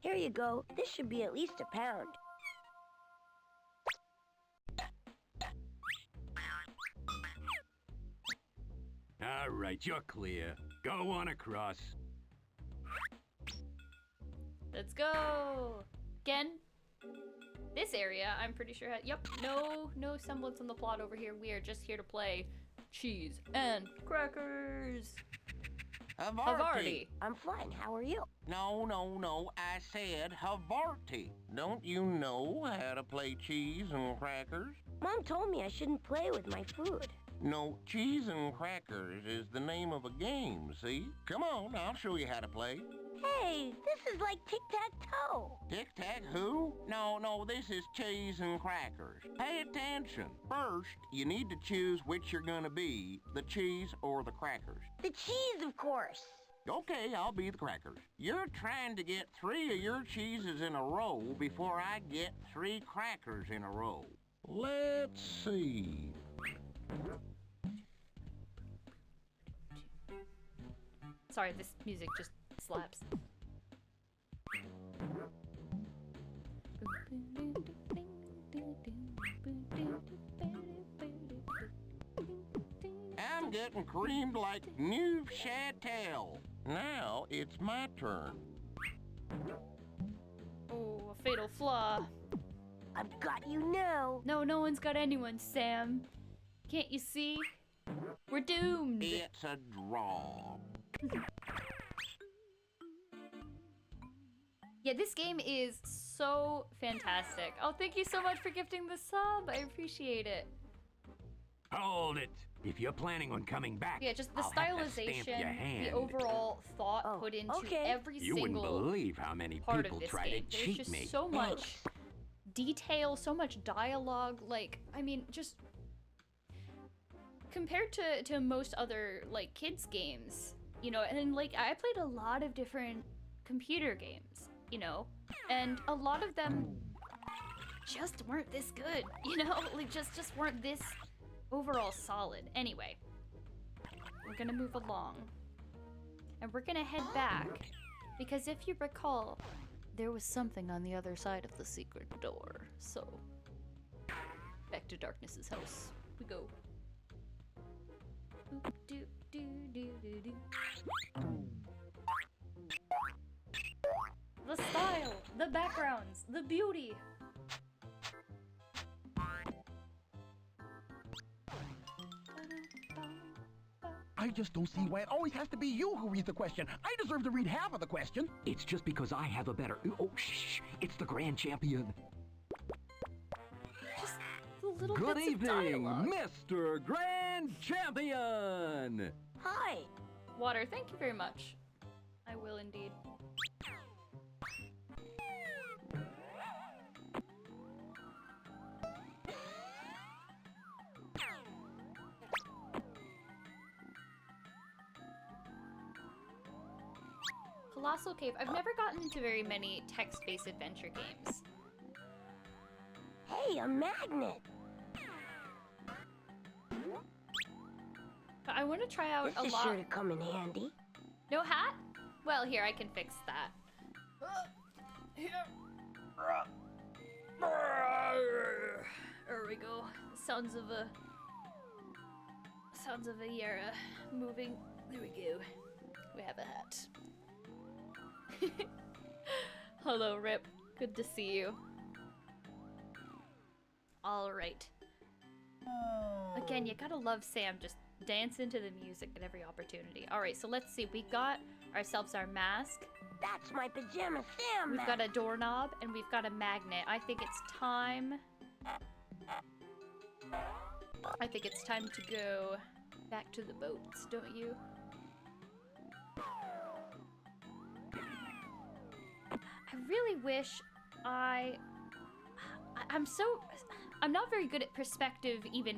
Here you go. This should be at least a pound. All right, you're clear. Go on across. Let's go! Again, this area, I'm pretty sure has, yep, no semblance on the plot over here. We are just here to play cheese and crackers. Havarti. I'm fine. How are you? No. I said Havarti. Don't you know how to play cheese and crackers? Mom told me I shouldn't play with my food. No, cheese and crackers is the name of a game, see? Come on, I'll show you how to play. Hey, this is like tic-tac-toe. Tic-tac-who? No, this is cheese and crackers. Pay attention. First, you need to choose which you're gonna be, the cheese or the crackers. The cheese, of course. Okay, I'll be the crackers. You're trying to get 3 of your cheeses in a row before I get 3 crackers in a row. Let's see. Sorry, this music just slaps. I'm getting creamed like new Chantel. Now it's my turn. Oh, a fatal flaw. I've got you now. No one's got anyone, Sam. Can't you see? We're doomed. It's a draw. Yeah, this game is so fantastic. Oh, thank you so much for gifting the sub. I appreciate it. Hold it. If you're planning on coming back, Yeah, just the I'll have to stamp stylization, your hand. the overall thought put into every You wouldn't single believe how many part people of this try game. to There's cheat just me. so much detail, so much dialogue. Like, I mean, just compared to most other like kids games, you know, and like I played a lot of different computer games, you know, and a lot of them just weren't this good, you know, like just weren't this overall solid. Anyway, we're gonna move along and we're gonna head back because if you recall, there was something on the other side of the secret door. So back to Darkness's house we go. The style, the backgrounds, the beauty. I just don't see why it always has to be you who reads the question. I deserve to read half of the question. It's just because I have a better... Oh, shh. It's the grand champion. Just the little Good bits of evening, dialogue. Mr. Grand Champion! Hi. Water, thank you very much. I will indeed. Colossal Cave. I've never gotten into very many text-based adventure games. Hey, a magnet. But I want to try out This a is lot. sure to come in handy. No hat? Well, here, I can fix that. There we go. Sounds of a Yara moving. There we go. We have a hat. Hello, Rip. Good to see you. All right. Again, you gotta love Sam. Just dance into the music at every opportunity. All right, so let's see. We got ourselves our mask. That's my Pajama Sam We've mask. got a doorknob and we've got a magnet. I think it's time. I think it's time to go back to the boats, don't you? I really wish I'm not very good at perspective, even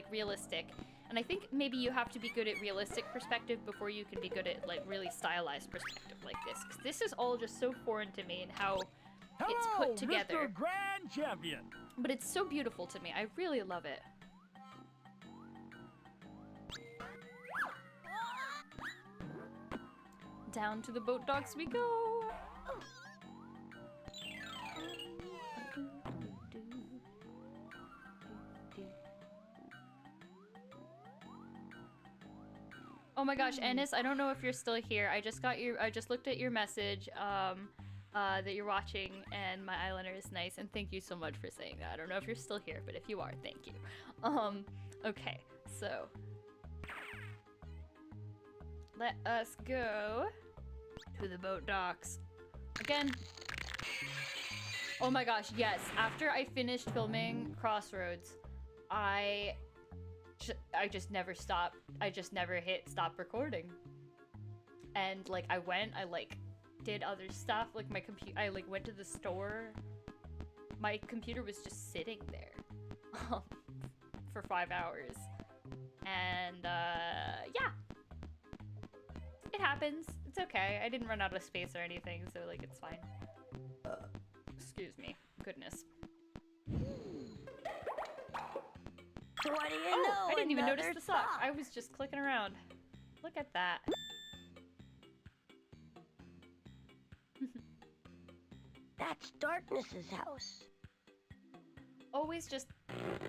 realistic. And I think maybe you have to be good at realistic perspective before you can be good at like really stylized perspective like this. 'Cause this is all just so foreign to me and how it's put together. Mr. Grand Champion. But it's so beautiful to me. I really love it. Down to the boat docks we go. Oh my gosh, Ennis, I don't know if you're still here. I just looked at your message that you're watching and my eyeliner is nice, and thank you so much for saying that. I don't know if you're still here, but if you are, thank you. Okay, so let us go to the boat docks. Again. Oh my gosh, yes. After I finished filming Crossroads, I just never stopped. I just never hit stop recording. And like I did other stuff. Like I went to the store. My computer was just sitting there for 5 hours. And yeah. It happens. It's okay. I didn't run out of space or anything, so like it's fine. Excuse me. Goodness. What do you know? I didn't even notice Another the sock. I was just clicking around. Look at that. That's Darkness's house. Always just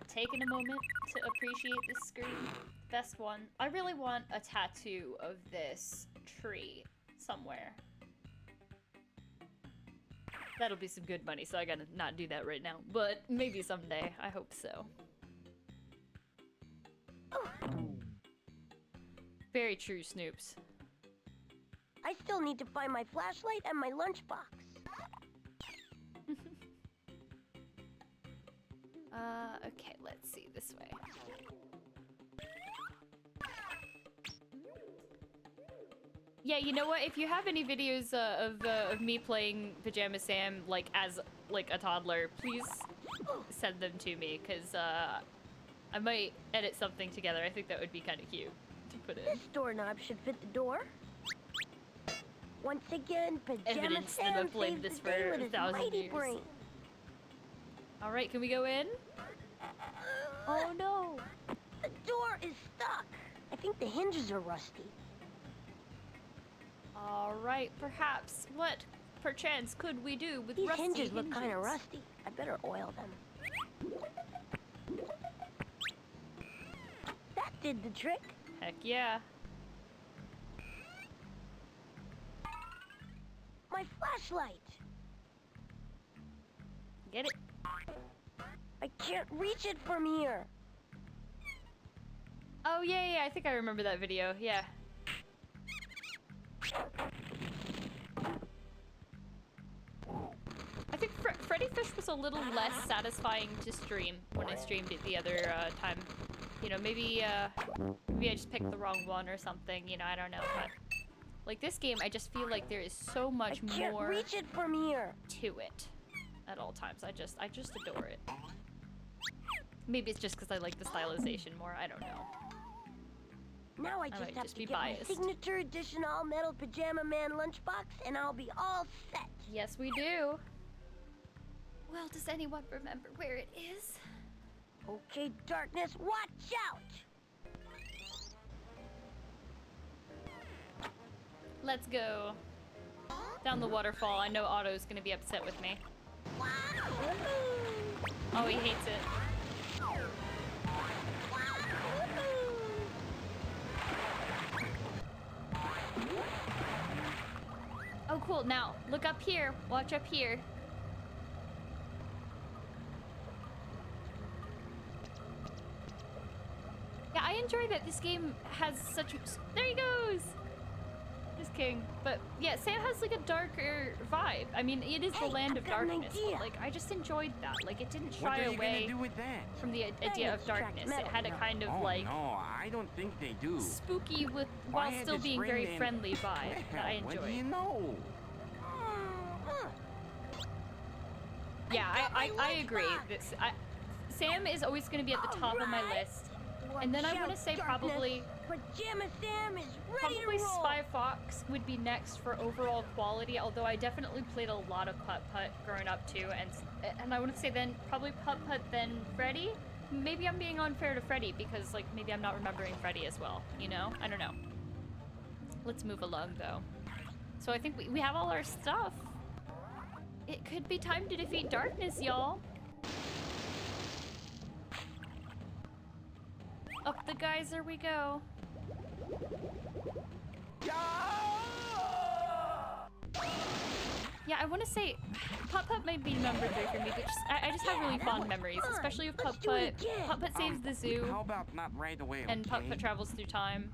taking a moment to appreciate the screen. Best one. I really want a tattoo of this tree somewhere. That'll be some good money, so I gotta not do that right now. But maybe someday. I hope so. Very true, Snoops. I still need to find my flashlight and my lunchbox. Okay, let's see this way. Yeah, you know what? If you have any videos of me playing Pajama Sam like as like a toddler, please send them to me, because I might edit something together. I think that would be kind of cute to put in. This doorknob should fit the door. Once again, Pajama Evidence that Sam I've played saves this the for day with his 1,000 mighty years. brain. All right, can we go in? Oh no! The door is stuck. I think the hinges are rusty. All right, perhaps. What, perchance, could we do with These rusty hinges look kind of rusty. I better oil them. That did the trick. Heck yeah. My flashlight. Get it? I can't reach it from here. Oh yeah, I think I remember that video. Yeah. I think Freddy Fish was a little less satisfying to stream when I streamed it the other time. You know, maybe I just picked the wrong one or something. You know, I don't know. But like this game, I just feel like there is so much I can't more reach it from here. to it at all times. I just adore it. Maybe it's just because I like the stylization more. I don't know. Now I I just might have just to be get biased. my signature edition all-metal Pajama Man lunchbox, and I'll be all set. Yes, we do. Well, does anyone remember where it is? Okay, Darkness, watch out! Let's go. Down the waterfall. I know Otto's gonna be upset with me. Oh, he hates it. Oh, cool. Now, look up here. Watch up here. this game has such... There he goes! Just kidding. But yeah, Sam has like a darker vibe. I mean, it is the land of darkness, but like, I just enjoyed that. Like, it didn't shy away from the idea of darkness. It had a kind of like... no, I don't think they do. Spooky with, while still being very friendly vibe that I enjoyed. What do you know? Yeah, I agree. Sam is always going to be at the top of my list. And then I want to say probably... Pajama Sam is ready Probably to roll. Spy Fox would be next for overall quality, although I definitely played a lot of Putt-Putt growing up too, and I want to say then probably Putt-Putt then Freddy. Maybe I'm being unfair to Freddy because like maybe I'm not remembering Freddy as well, you know? I don't know. Let's move along though. So I think we have all our stuff. It could be time to defeat darkness, y'all. Up the geyser we go. Yeah, I want to say Putt-Putt might be number 3 for me, but I just have really fond memories, especially with Putt-Putt. Putt-Putt saves the zoo. How about not right away, And okay? Putt-Putt travels through time.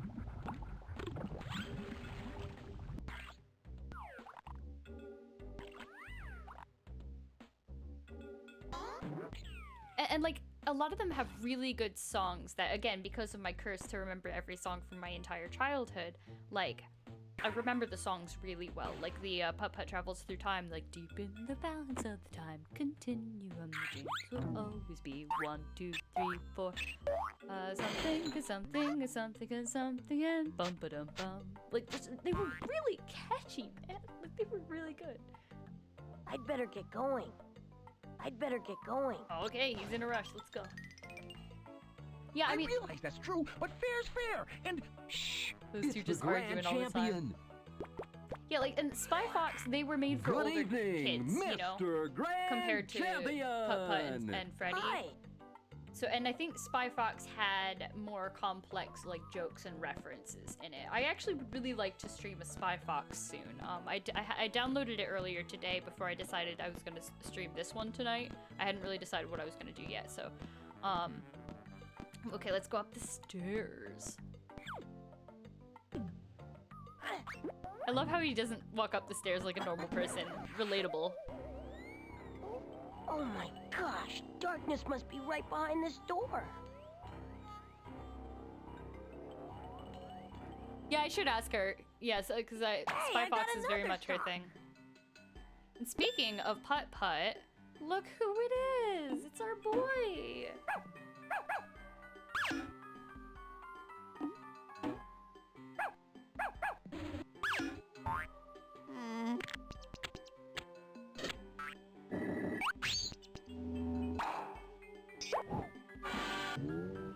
And like, a lot of them have really good songs that, again, because of my curse to remember every song from my entire childhood, like, I remember the songs really well. Like the Putt-Putt travels through time, like, deep in the balance of the time continuum, the dreams will always be 1, 2, 3, 4. Something, something, something, something, and bum ba dum bum. Like, they were really catchy, man. Like, they were really good. I'd better get going. Okay, he's in a rush. Let's go. Yeah, I mean, realize that's true, but fair's fair, and shh, those two just arguing all the time. Yeah, like, and Spy Fox, they were made for older kids, you know, compared to Putt-Putt and Freddy. Hi. So, and I think Spy Fox had more complex, like, jokes and references in it. I actually would really like to stream a Spy Fox soon. I downloaded it earlier today before I decided I was going to stream this one tonight. I hadn't really decided what I was going to do yet, so, okay, let's go up the stairs. I love how he doesn't walk up the stairs like a normal person. Relatable. Oh my gosh, darkness must be right behind this door. Yeah, I should ask her. Yes, because Spy Fox is very much her thing. And speaking of Putt-Putt, look who it is! It's our boy!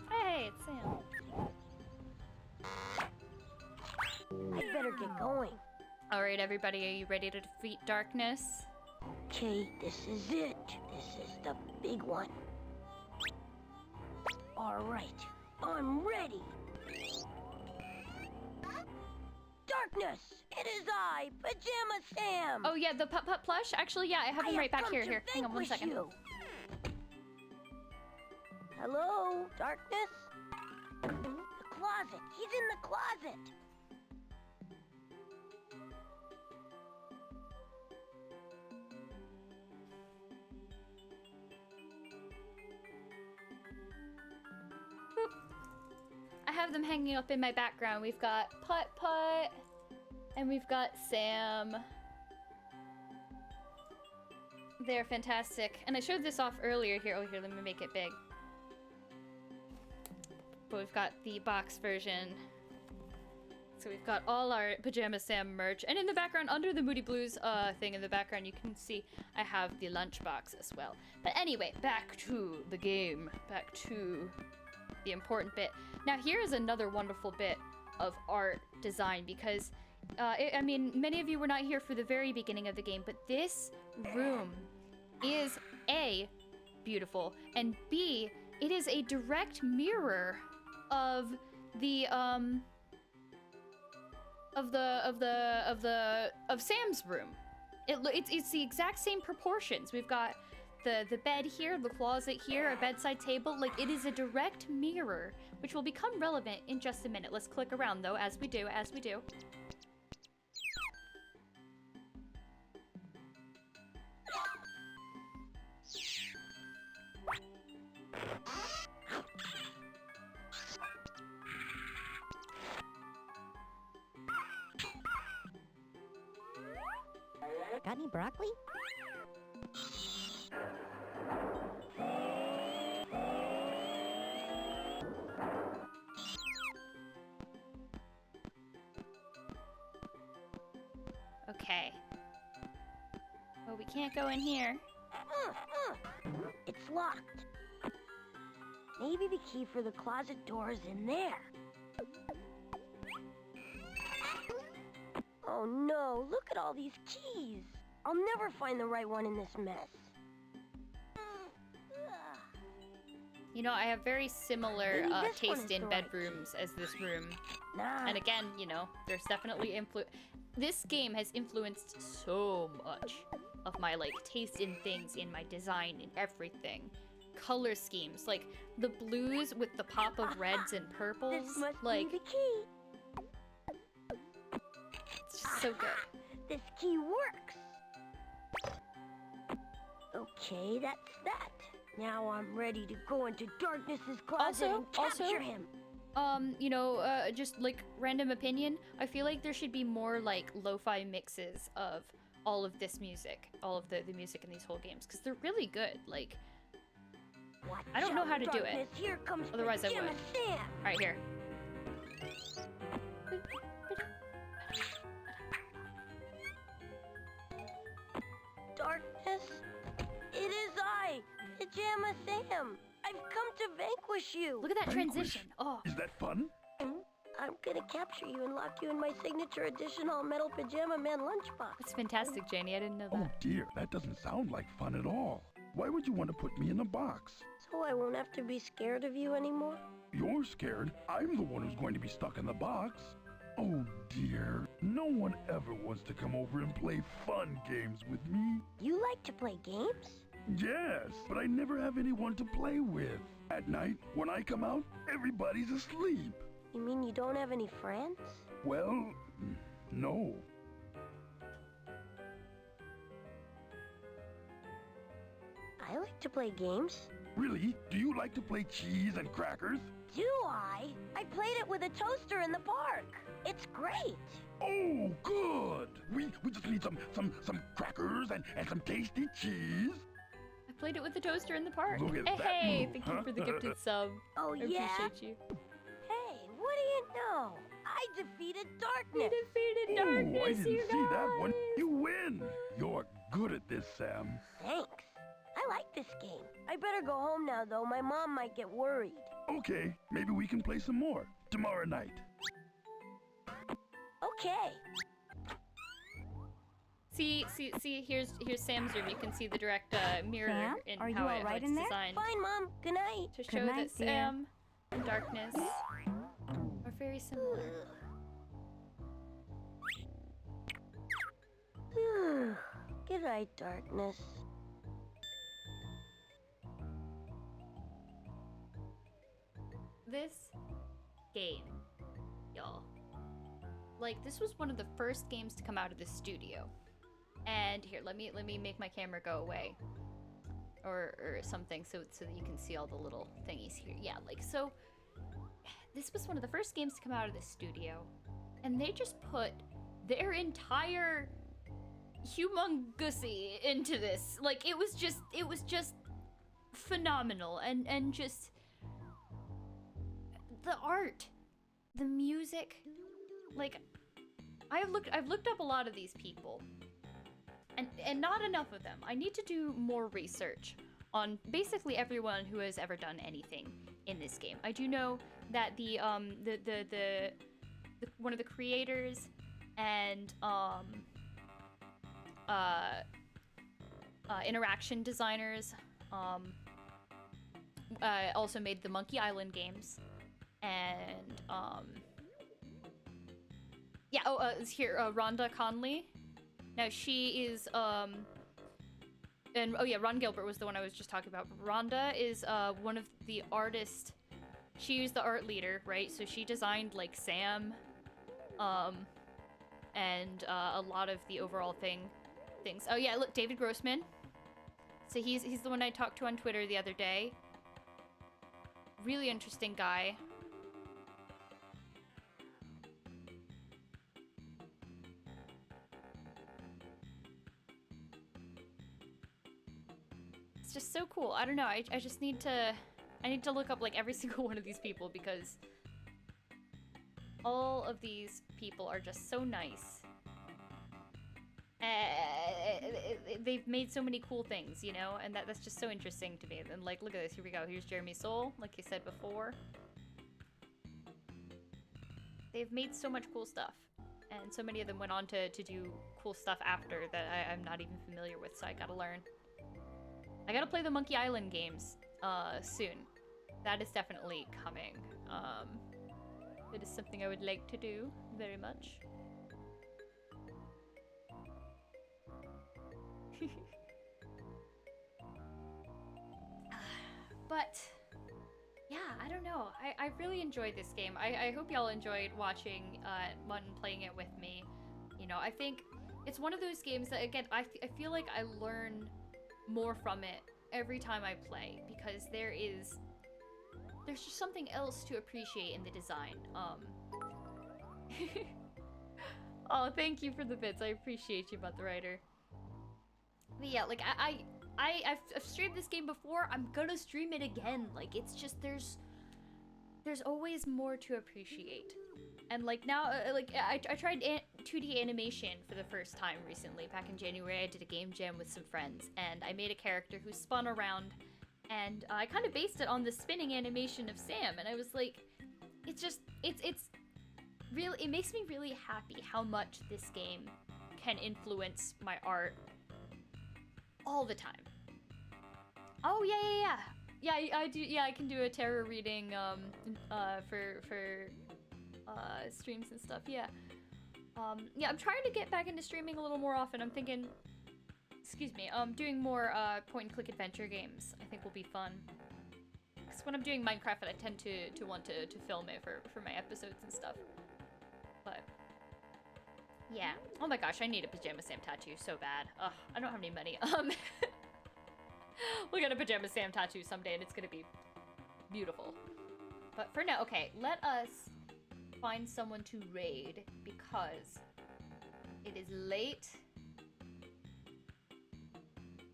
Hey, it's Sam. I'd better get going. Alright, everybody, are you ready to defeat darkness? Okay, this is it. This is the big one. Alright, I'm ready. Darkness! It is I, Pajama Sam! Oh yeah, the Putt-Putt plush? Actually, yeah, I have him right back here. Here, hang on 1 second. You. Hello, darkness? The closet. He's in the closet. I have them hanging up in my background. We've got Putt-Putt, and we've got Sam. They're fantastic. And I showed this off earlier here. Oh, here, let me make it big. But we've got the box version. So we've got all our Pajama Sam merch. And in the background, under the Moody Blues thing in the background, you can see I have the lunchbox as well. But anyway, back to the game. Back to the important bit. Now here is another wonderful bit of art design because, I mean, many of you were not here for the very beginning of the game, but this room is A, beautiful, and B, it is a direct mirror of the of Sam's room. It's the exact same proportions. We've got the bed here, the closet here, a bedside table, like it is a direct mirror, which will become relevant in just a minute. Let's click around though, as we do. Got any broccoli? Okay. Well, we can't go in here. It's locked. Maybe the key for the closet door is in there. Oh no, look at all these keys. I'll never find the right one in this mess. You know, I have very similar Maybe this one is taste in the right bedrooms as this room. Nah. And again, you know, there's definitely this game has influenced so much of my, like, taste in things, in my design, in everything. Color schemes, like, the blues with the pop of reds and purples. This must like, be the key. it's just so good. This key works. Okay, that's that. Now I'm ready to go into Darkness's closet and capture him. You know, just like random opinion, I feel like there should be more like lo-fi mixes of all of this music, all of the music in these whole games, because they're really good. Like, I don't know how to do it. Here comes Otherwise I would. Pajama Sam. Right here. Darkness, it is I, Pajama Sam. I've come to vanquish you. Look at that transition. Oh. Is that fun? I'm gonna capture you and lock you in my signature edition all-metal Pajama Man lunchbox. That's fantastic, Janie. I didn't know that. Oh dear, that doesn't sound like fun at all. Why would you want to put me in a box? So I won't have to be scared of you anymore? You're scared. I'm the one who's going to be stuck in the box. Oh dear, no one ever wants to come over and play fun games with me. You like to play games? Yes, but I never have anyone to play with. At night, when I come out, everybody's asleep. You mean you don't have any friends? Well, no. I like to play games. Really? Do you like to play cheese and crackers? Do I? I played it with a toaster in the park. It's great. Oh, good. We just need some crackers and some tasty cheese. I played it with the toaster in the park. Look at that Hey, move, thank you for the gifted sub. Oh, I yeah? appreciate you. Hey, what do you know? I defeated Darkness. You defeated Darkness, Oh, I didn't you see that guys. one. You win. You're good at this, Sam. Thanks. I like this game. I better go home now, though. My mom might get worried. Okay, maybe we can play some more tomorrow night. Okay. See, here's Sam's room. You can see the direct mirror Sam, in are you how all right it's in there? designed. Fine, Mom. Good night. To Good show night, that dear. Sam and Darkness are very similar. Good night, Darkness. This game, y'all. Like, this was one of the first games to come out of the studio. And here, let me make my camera go away. Or something so that you can see all the little thingies here. Yeah, like, so this was one of the first games to come out of the studio. And they just put their entire humongousy into this. Like, it was just phenomenal. And just the art, the music, like, I've looked up a lot of these people, and not enough of them. I need to do more research on basically everyone who has ever done anything in this game. I do know that the one of the creators and interaction designers also made the Monkey Island games. And yeah, it's here, Rhonda Conley. Now she is And oh yeah, Ron Gilbert was the one I was just talking about. Rhonda is one of the artists. She was the art leader, right? So she designed like Sam, and a lot of the overall things. Oh yeah, look, David Grossman. So he's the one I talked to on Twitter the other day. Really interesting guy. It's just so cool. I don't know. I just need to look up like every single one of these people because all of these people are just so nice. They've made so many cool things, you know, and that's just so interesting to me. And like, look at this. Here we go. Here's Jeremy Soule, like you said before. They've made so much cool stuff, and so many of them went on to do cool stuff after that I'm not even familiar with. So I gotta learn. I gotta play the Monkey Island games soon. That is definitely coming. It is something I would like to do very much. But yeah, I don't know. I really enjoyed this game. I hope y'all enjoyed watching and playing it with me. You know, I think it's one of those games that, again, I feel like I learn more from it every time I play because there's just something else to appreciate in the design. Oh, thank you for the bits. I appreciate you, But the Writer. But yeah, like I've streamed this game before. I'm gonna stream it again. Like it's just there's always more to appreciate. And like now, like I tried 2D animation for the first time recently. Back in January, I did a game jam with some friends, and I made a character who spun around, and I kind of based it on the spinning animation of Sam. And I was like, it's really, it makes me really happy how much this game can influence my art all the time. Oh yeah, I do. Yeah, I can do a tarot reading for streams and stuff. Yeah. Yeah, I'm trying to get back into streaming a little more often. I'm thinking, excuse me, doing more point and click adventure games. I think will be fun. Because when I'm doing Minecraft, I tend to want to film it for my episodes and stuff. But yeah. Oh my gosh, I need a Pajama Sam tattoo so bad. Ugh, I don't have any money. We'll get a Pajama Sam tattoo someday and it's gonna be beautiful. But for now, okay, let us find someone to raid because it is late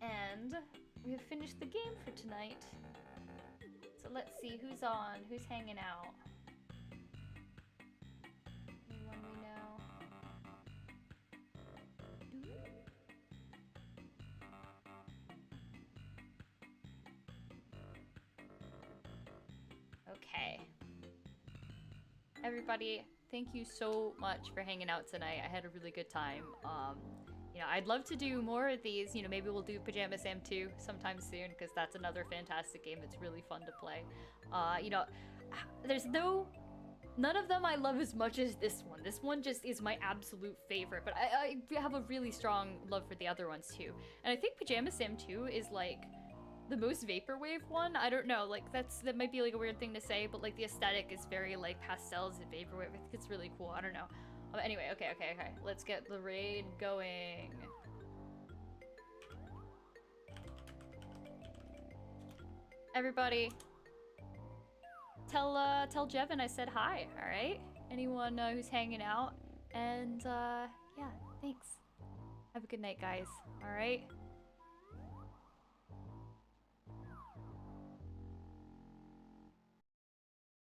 and we have finished the game for tonight. So let's see who's on, who's hanging out. Anyone we know? Okay. Everybody, thank you so much for hanging out tonight. I had a really good time. You know, I'd love to do more of these. You know, maybe we'll do Pajama Sam 2 sometime soon because that's another fantastic game that's really fun to play. You know, there's none of them I love as much as this one. This one just is my absolute favorite, but I have a really strong love for the other ones too. And I think Pajama Sam 2 is like the most vaporwave one. I don't know, like that might be like a weird thing to say, but like the aesthetic is very like pastels and vaporwave. I think it's really cool. I don't know. Anyway, okay. Let's get the raid going. Everybody, tell Jevin I said hi. All right. Anyone who's hanging out, and yeah, thanks. Have a good night, guys. All right.